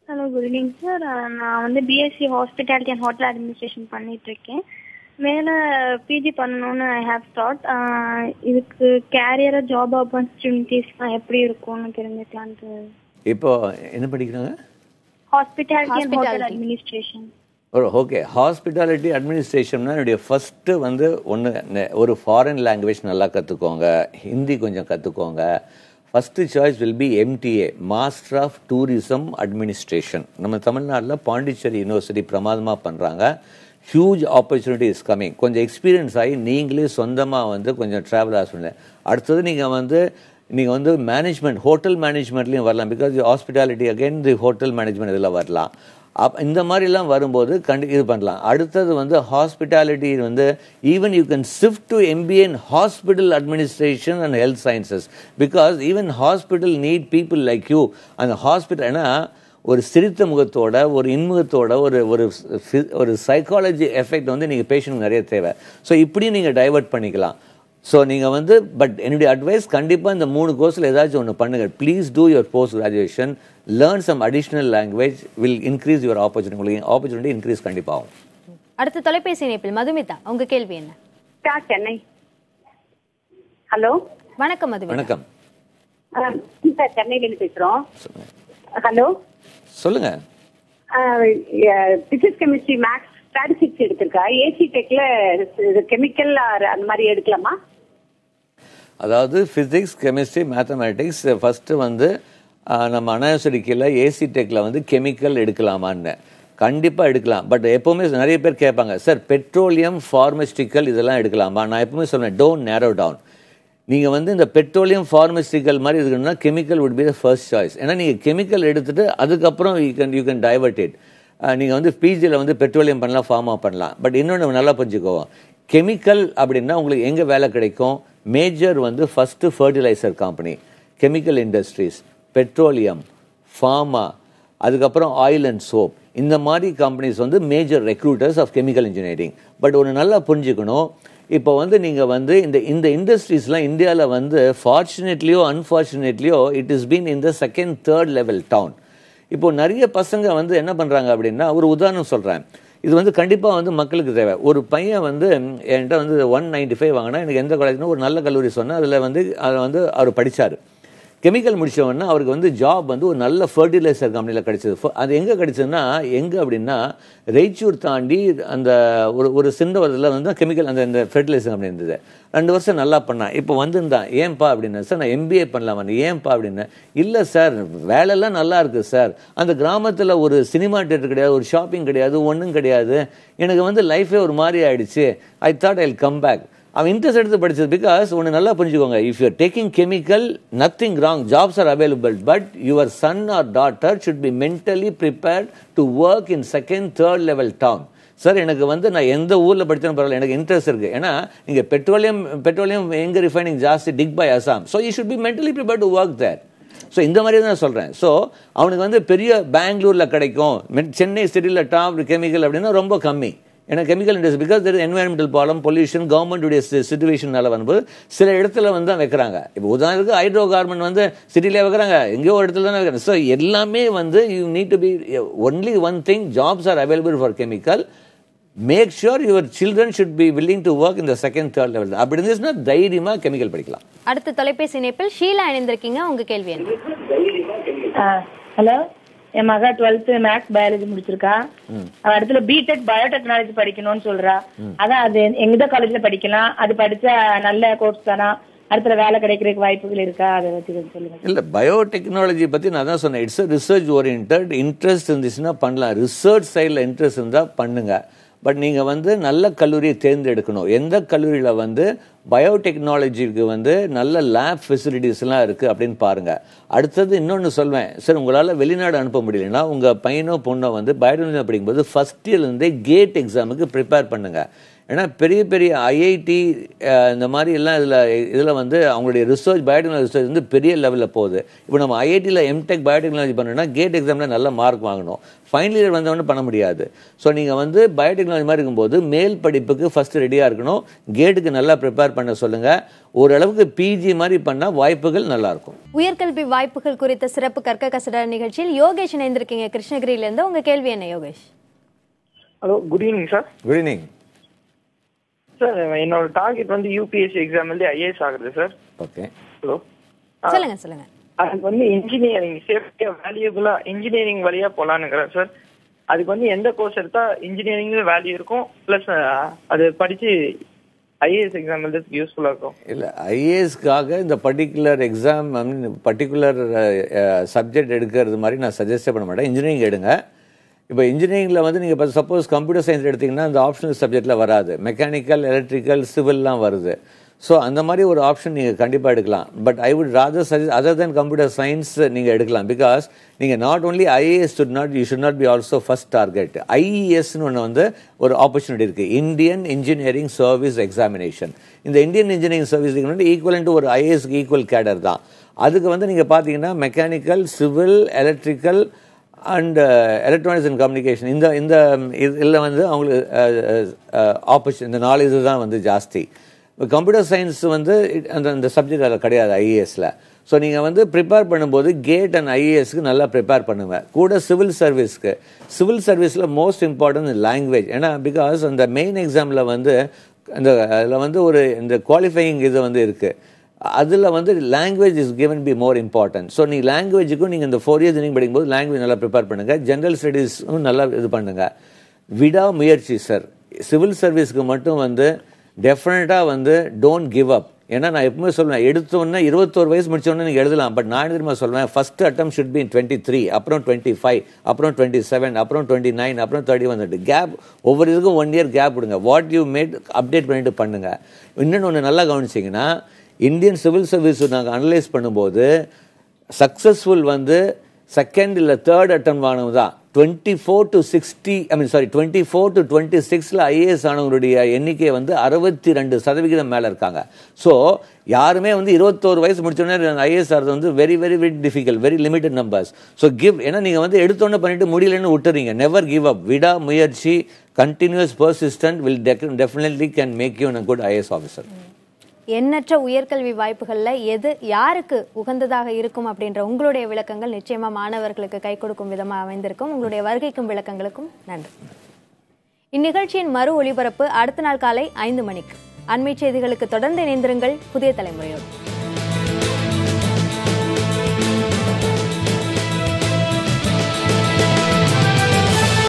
Hello, good evening sir. நான் வந்து BSc hospitality and hotel administration பண்ணிட்டு இருக்கேன். மேலே பிஜி பண்ணணும்னு ஐ ஹேவ் தாட். இதுக்கு கேரியர் ஜாப் ஆப்பர்ச்சுனிட்டிஸ்லாம் எப்படி இருக்கும்னு தெரிஞ்சுக்கலான்ட்டு. இப்போ என்ன படிக்கிறாங்க? Hospitality and hotel administration. Okay, hospitality அட்மினிஸ்ட்ரேஷன்னா என்னுடைய ஃபஸ்ட்டு வந்து ஒரு ஃபாரின் லாங்குவேஜ் நல்லா கற்றுக்கோங்க, ஹிந்தி கொஞ்சம் கற்றுக்கோங்க. First choice will be MTA, master of tourism administration. நம்ம தமிழ்நாட்டில் பாண்டிச்சேரி யூனிவர்சிட்டி பிரமாதமாக பண்ணுறாங்க. Huge opportunity is coming. கொஞ்சம் எக்ஸ்பீரியன்ஸ் ஆகி நீங்களே சொந்தமாக வந்து கொஞ்சம் ட்ராவல் ஆக. அடுத்தது நீங்கள் வந்து மேனேஜ்மெண்ட், ஹோட்டல் மேனேஜ்மெண்ட்லேயும் வரலாம். Because hospitality again the hotel management இதில் வரலாம். இந்த மாதிரிலாம் வரும்போது இது பண்ணலாம். அடுத்தது வந்து ஹாஸ்பிட்டாலிட்டி வந்து even you can shift to MBA in hospital administration and health sciences. Because even hospital NEET people like you. அந்த ஹாஸ்பிட்டல் ஏன்னா ஒரு சிரித்த முகத்தோட, ஒரு இன்முகத்தோட, ஒரு சைக்காலஜி எஃபெக்ட் வந்து நீங்கள் பேஷண்ட் நிறைய தேவை. ஸோ இப்படியும் நீங்கள் டைவர்ட் பண்ணிக்கலாம். ஸோ நீங்கள் வந்து என்னுடைய அட்வைஸ் கண்டிப்பாக இந்த 3 கோர்ஸில் ஏதாச்சும் ஒன்று பண்ணுங்கள். Please do your post graduation, learn some additional language, will increase your opportunity. உங்களுக்கு ஆப்பர்ச்சுனிட்டி இன்க்ரீஸ் கண்டிப்பாக ஆகும். அடுத்த தொலைபேசி இணைப்பில் மதுமிதா, உங்க கேள்வி என்ன? சென்னை. ஹலோ, வணக்கம் மதுமிதா. வணக்கம் சார், சென்னையிலேருந்து பேசுகிறோம். ஹலோ, சொல்லுங்க. பிசிக்ஸ், கெமிஸ்ட்ரி, மேக்ஸ், ஸ்டாட்டிஸ்டிக்ஸ் எடுத்திருக்கா. ஏசி டெக்ல கெமிக்கல் அந்த மாதிரி எடுக்கலாமா? அதாவது பிசிக்ஸ், கெமிஸ்ட்ரி, மேத்தமேட்டிக்ஸ் ஃபர்ஸ்ட் வந்து நம்ம அனாயூனிவர்சிட்டியில் ஏசி டெக்ல வந்து கெமிக்கல் எடுக்கலாமான்னு. கண்டிப்பாக எடுக்கலாம். பட் எப்போவுமே நிறைய பேர் கேட்பாங்க, சார் பெட்ரோலியம், ஃபார்மஸ்டிக்கல் இதெல்லாம் எடுக்கலாமா? நான் எப்பவுமே சொல்லுவேன், டோன்ட் நேரோ டவுன். நீங்கள் வந்து இந்த பெட்ரோலியம், ஃபார்மஸ்டிக்கல் மாதிரி இருக்குன்னா chemical would be the first choice. ஏன்னா நீங்கள் கெமிக்கல் எடுத்துட்டு அதுக்கப்புறம் யூ கேன் டைவர்ட் இட். நீங்கள் வந்து பிஜியில் வந்து பெட்ரோலியம் பண்ணலாம், ஃபார்மா பண்ணலாம். பட் இன்னொன்று நல்லா புரிஞ்சுக்கோவோம், கெமிக்கல் அப்படின்னா உங்களுக்கு எங்கே வேலை கிடைக்கும்? மேஜர் வந்து first fertilizer company, chemical industries, petroleum, pharma, அதுக்கப்புறம் ஆயில் அண்ட் சோப். இந்த மாதிரி கம்பெனிஸ் வந்து major recruiters of chemical engineering. But ஒன்று நல்லா புரிஞ்சுக்கணும், இப்போ வந்து நீங்கள் வந்து இந்த இண்டஸ்ட்ரீஸ்லாம் இந்தியாவில் வந்து ஃபார்ச்சுனேட்லியோ அன்ஃபார்ச்சுனேட்லியோ it is been in the 2nd, 3rd level down. இப்போது நிறைய பசங்க வந்து என்ன பண்ணுறாங்க அப்படின்னா, ஒரு உதாரணம் சொல்கிறேன், இது வந்து கண்டிப்பாக வந்து மக்களுக்கு தேவை. ஒரு பையன் வந்து என்கிட்ட வந்து 195 வாங்கினா, எனக்கு எந்த காலேஜ்னு ஒரு நல்ல கல்லூரி சொன்னால் அதில் வந்து அவர் படித்தார். கெமிக்கல் முடித்தவொடனே அவருக்கு வந்து ஜாப் வந்து ஒரு நல்ல ஃபர்டிலைசர் கம்பெனியில் கிடைச்சது. அது எங்கே கிடைச்சதுன்னா, எங்கே அப்படின்னா ரெய்ச்சூர் தாண்டி அந்த ஒரு சின்னவரத்தில் வந்து கெமிக்கல் அந்த ஃபர்டிலைசர் கம்பெனி இருந்தது. 2 வருஷம் நல்லா பண்ணான். இப்போ வந்துருந்தான். ஏன்பா அப்படின்னா, சார் நான் எம்பிஏ பண்ணலாமா? ஏன்பா அப்படின்னா, இல்லை சார் வேலையெல்லாம் நல்லா இருக்குது சார், அந்த கிராமத்தில் ஒரு சினிமா தியேட்டர் கிடையாது, ஒரு ஷாப்பிங் கிடையாது, ஒன்றும் கிடையாது, எனக்கு வந்து லைஃபே ஒரு மாதிரி ஆயிடுச்சு, I thought I will come back. அவன் இன்ட்ரெஸ்ட் எடுத்து படிச்சது. பிகாஸ் ஒன்று நல்லா புரிஞ்சுக்கோங்க, if you are taking chemical, nothing wrong, jobs are available, but your son or daughter should be mentally prepared to work in 2nd, 3rd level down. Sir எனக்கு வந்து நான் எந்த ஊரில் படித்தாலும் பரவாயில்ல, எனக்கு இன்ட்ரெஸ்ட் இருக்குது. ஏன்னா நீங்கள் பெட்ரோலியம் எங்கே ரிஃபைனிங் ஜாஸ்தி, Digboi Assam. So you should be mentally prepared to work there. So இந்த மாதிரி தான் சொல்கிறேன். ஸோ அவனுக்கு வந்து பெரிய பெங்களூரில் கிடைக்கும், சென்னை சிட்டியில் டாப் கெமிக்கல் அப்படின்னா ரொம்ப கம்மி. ஏன்னா chemical industry, because there environmental problem, pollution, கவர்மெண்ட்டுடைய சிச்சுவேஷனால வரும்போது சில இடத்துல வந்து தான் வைக்கிறாங்க. இப்போ உதாரணத்துக்கு ஹைட்ரோ கார்பன் வந்து சிட்டிலே வைக்கிறாங்க, எங்கேயோ ஒரு இடத்துல தான் வைக்கிறாங்க. ஸோ எல்லாமே வந்து you need to be only one thing, jobs are available for chemical. Make sure your children should be willing to work இந்த 2nd, 3rd லெவல். அப்படி இருந்துச்சுன்னா தைரியமாக கெமிக்கல் படிக்கலாம். அடுத்த தொலைபேசி இணைப்பில் ஷீலா இணைந்திருக்கீங்க, உங்க கேள்வி என்ன? ஹலோ, என் மகா 12th மேக்ஸ் பயாலஜி முடிச்சிருக்கா. அவ இடத்துல பிடெக் பயோடெக்னாலஜி படிக்கணும்னு சொல்றா. அதான் அது எந்த காலேஜ்ல படிக்கலாம், அது படிச்சா நல்ல கோர்ஸ் தானா, அடுத்த வேலை கிடைக்கிறதுக்கு வாய்ப்புகள் இருக்கா, அதை பத்தி சொல்லுங்க. இல்லை, பயோடெக்னாலஜி பற்றி நான் தான் சொன்னேன், இட்ஸ் ரிசர்ச் ஓரியன்ட். இன்ட்ரெஸ்ட் இருந்துச்சுன்னா பண்ணலாம், ரிசர்ச் சைடில் இன்ட்ரெஸ்ட் இருந்தால் பண்ணுங்க. பட் நீங்கள் வந்து நல்ல கல்லூரியை தேர்ந்தெடுக்கணும். எந்த கல்லூரியில் வந்து பயோடெக்னாலஜிக்கு வந்து நல்ல லேப் ஃபெசிலிட்டிஸ்லாம் இருக்குது அப்படின்னு பாருங்கள். அடுத்தது இன்னொன்று சொல்வேன், சார் உங்களால் வெளிநாடு அனுப்ப முடியலன்னா உங்கள் பையனோ பொண்ணோ வந்து பயோடெக்னாலஜி படிக்கும்போது ஃபஸ்ட் இயர்லேருந்தே கேட் எக்ஸாமுக்கு ப்ரிப்பேர் பண்ணுங்கள். ஏன்னா பெரிய பெரிய ஐஐடி இந்த மாதிரி எல்லாம் இதில் வந்து அவங்களுடைய ரிசர்ச் பயோடெக்னாலஜி ரிசர்ச் வந்து பெரிய லெவலில் போகுது. இப்போ நம்ம ஐஐடியில் எம்டெக் பயோடெக்னாலஜி பண்ணணும்னா கேட் எக்ஸாமில் நல்ல மார்க் வாங்கணும், ஃபைனல் இயர் வந்தவொடனே பண்ண முடியாது. ஸோ நீங்கள் வந்து பயோடெக்னாலஜி மாதிரி இருக்கும்போது மேல் படிப்புக்கு ஃபஸ்ட்டு ரெடியாக இருக்கணும், கேட்டுக்கு நல்லா ப்ரிப்பேர் பண்ண சொல்லுங்கள். ஓரளவுக்கு பிஜி மாதிரி பண்ணால் வாய்ப்புகள் நல்லாயிருக்கும். உயர்கல்வி வாய்ப்புகள் குறித்த சிறப்பு கற்க கசட நிகழ்ச்சியில் யோகேஷ் இணைந்திருக்கீங்க கிருஷ்ணகிரியிலேருந்து. உங்கள் கேள்வி என்ன Yogesh? Hello, good evening sir. Good evening sir. என்னோட டார்கெட் வந்து யூபிஎஸ்சி எக்ஸாம் வந்து ஐஏஎஸ் ஆகுது சார். ஓகே. ஹலோ, சொல்லுங்க. அதுக்கு வந்து இன்ஜினியரிங் சேஃப்டியா வேல்யூபிளா இன்ஜினியரிங் வழியா போலான்னுங்கிறேன் சார். அதுக்கு வந்து எந்த கோர்ஸ் எடுத்தா இன்ஜினியரிங் வேல்யூ இருக்கும், பிளஸ் அது படிச்சு ஐஏஎஸ் எக்ஸாம் எழுதுறதுக்கு யூஸ்ஃபுல்லா இருக்கும்? இல்லை, ஐஏஎஸ்க்காக இந்த பர்டிகுலர் எக்ஸாம் பர்டிகுலர் சப்ஜெக்ட் எடுக்கிறது மாதிரி நான் சஜஸ்ட் பண்ண மாட்டேன். இன்ஜினியரிங் எடுங்க. இப்போ இன்ஜினியரிங்கில் வந்து நீங்கள் இப்போ சப்போஸ் கம்ப்யூட்டர் சயின்ஸ் எடுத்திங்கன்னா அந்த ஆப்ஷனல் சப்ஜெக்டில் வராது, மெக்கானிக்கல், எலக்ட்ரிக்கல், சிவில்லாம் வருது. ஸோ அந்த மாதிரி ஒரு ஆப்ஷன் நீங்கள் கண்டிப்பாக எடுக்கலாம். But I would rather suggest other then computer science நீங்கள் எடுக்கலாம். பிகாஸ் நீங்கள் not only IAS you should not be also first target. ஐஇஎஸ்ன்னு ஒன்று வந்து ஒரு ஆப்பர்ச்சுனிட்டி இருக்குது, இந்தியன் இன்ஜினியரிங் சர்வீஸ் எக்ஸாமினேஷன். இந்த இந்தியன் இன்ஜினியரிங் சர்வீஸ் வந்து ஈக்குவலன் டு ஒரு ஐஏஎஸ்க்கு ஈக்குவல் கேடர் தான். அதுக்கு வந்து நீங்கள் பார்த்தீங்கன்னா mechanical, civil, electrical and electronics and communication இந்த இதில் வந்து அவங்களுக்கு இந்த நாலேஜ் தான் வந்து ஜாஸ்தி. கம்ப்யூட்டர் சயின்ஸ் வந்து அந்த சப்ஜெக்ட் அதில் கிடையாது ஐஏஎஸில். ஸோ நீங்கள் வந்து ப்ரிப்பேர் பண்ணும்போது கேட் அண்ட் ஐஏஎஸ்க்கு நல்லா ப்ரிப்பேர் பண்ணுவேன். கூட சிவில் சர்வீஸில் மோஸ்ட் இம்பார்ட்டன்ட் லாங்குவேஜ். ஏன்னா பிகாஸ் அந்த மெயின் எக்ஸாமில் வந்து அதில் வந்து ஒரு இந்த குவாலிஃபையிங் இது வந்து இருக்குது, அதில் வந்து language is given be more important. So நீங்கள் லாங்குவேஜுக்கும் நீங்கள் இந்த 4 years நீங்கள் படிக்கும்போது லாங்குவேஜ் நல்லா ப்ரிப்பேர் பண்ணுங்கள். ஜென்ரல் ஸ்டடீஸும் நல்லா இது பண்ணுங்கள். விடாமுயற்சி சார். சிவில் சர்வீஸ்க்கு மட்டும் வந்து டெஃபினட்டாக வந்து டோன்ட் கிவ் அப். ஏன்னா நான் எப்பவுமே சொல்லுவேன், எடுத்தோன்னே 21 வயசு முடிச்சோடனே நீங்கள் எழுதலாம். பட் நான் தெரியுமா சொல்லுவேன், ஃபர்ஸ்ட் அட்டம் ஷுட் பி 23, அப்புறம் 25, அப்புறம் 27, அப்புறம் 29, அப்புறம் 31. கேப் ஒவ்வொரு இதுக்கும் 1 year கேப் விடுங்க. வாட் யூ மேட் அப்டேட் பண்ணிட்டு பண்ணுங்க. இன்னொன்று ஒன்று நல்லா கவனிச்சிங்கன்னா, இந்தியன் சிவில் சர்வீஸ் நாங்கள் அனலைஸ் பண்ணும்போது சக்ஸஸ்ஃபுல் வந்து செகண்ட் இல்லை தேர்ட் அட்டம் வாங்கினது தான். 24 to 26 ஐஏஎஸ் ஆனவங்களுடைய எண்ணிக்கை வந்து 62% மேலே இருக்காங்க. ஸோ யாருமே வந்து 21 வயசு முடிச்சோடனே ஐஏஎஸ் ஆகிறது வந்து very very very difficult, very limited numbers. So ஏன்னா நீங்கள் வந்து எடுத்தோன்னே பண்ணிட்டு முடியலன்னு விட்டுறீங்க. Never give up. விடா முயற்சி, continuous persistent will definitely can make you a good IAS officer. எண்ணற்ற உயர்கல்வி வாய்ப்புகளில் எது யாருக்கு உகந்ததாக இருக்கும் அப்படின்ற உங்களுடைய விளக்கங்கள் நிச்சயமா மாணவர்களுக்கு கை கொடுக்கும் விதமாக அமைந்திருக்கும். உங்களுடைய வருகைக்கும் விளக்கங்களுக்கும் நன்றி. இந்நிகழ்ச்சியின் மறு ஒளிபரப்பு அடுத்த நாள் காலை 5 மணிக்கு. அண்மை செய்திகளுக்கு தொடர்ந்து இணைந்திருங்கள் புதிய தலைமுறையோடு.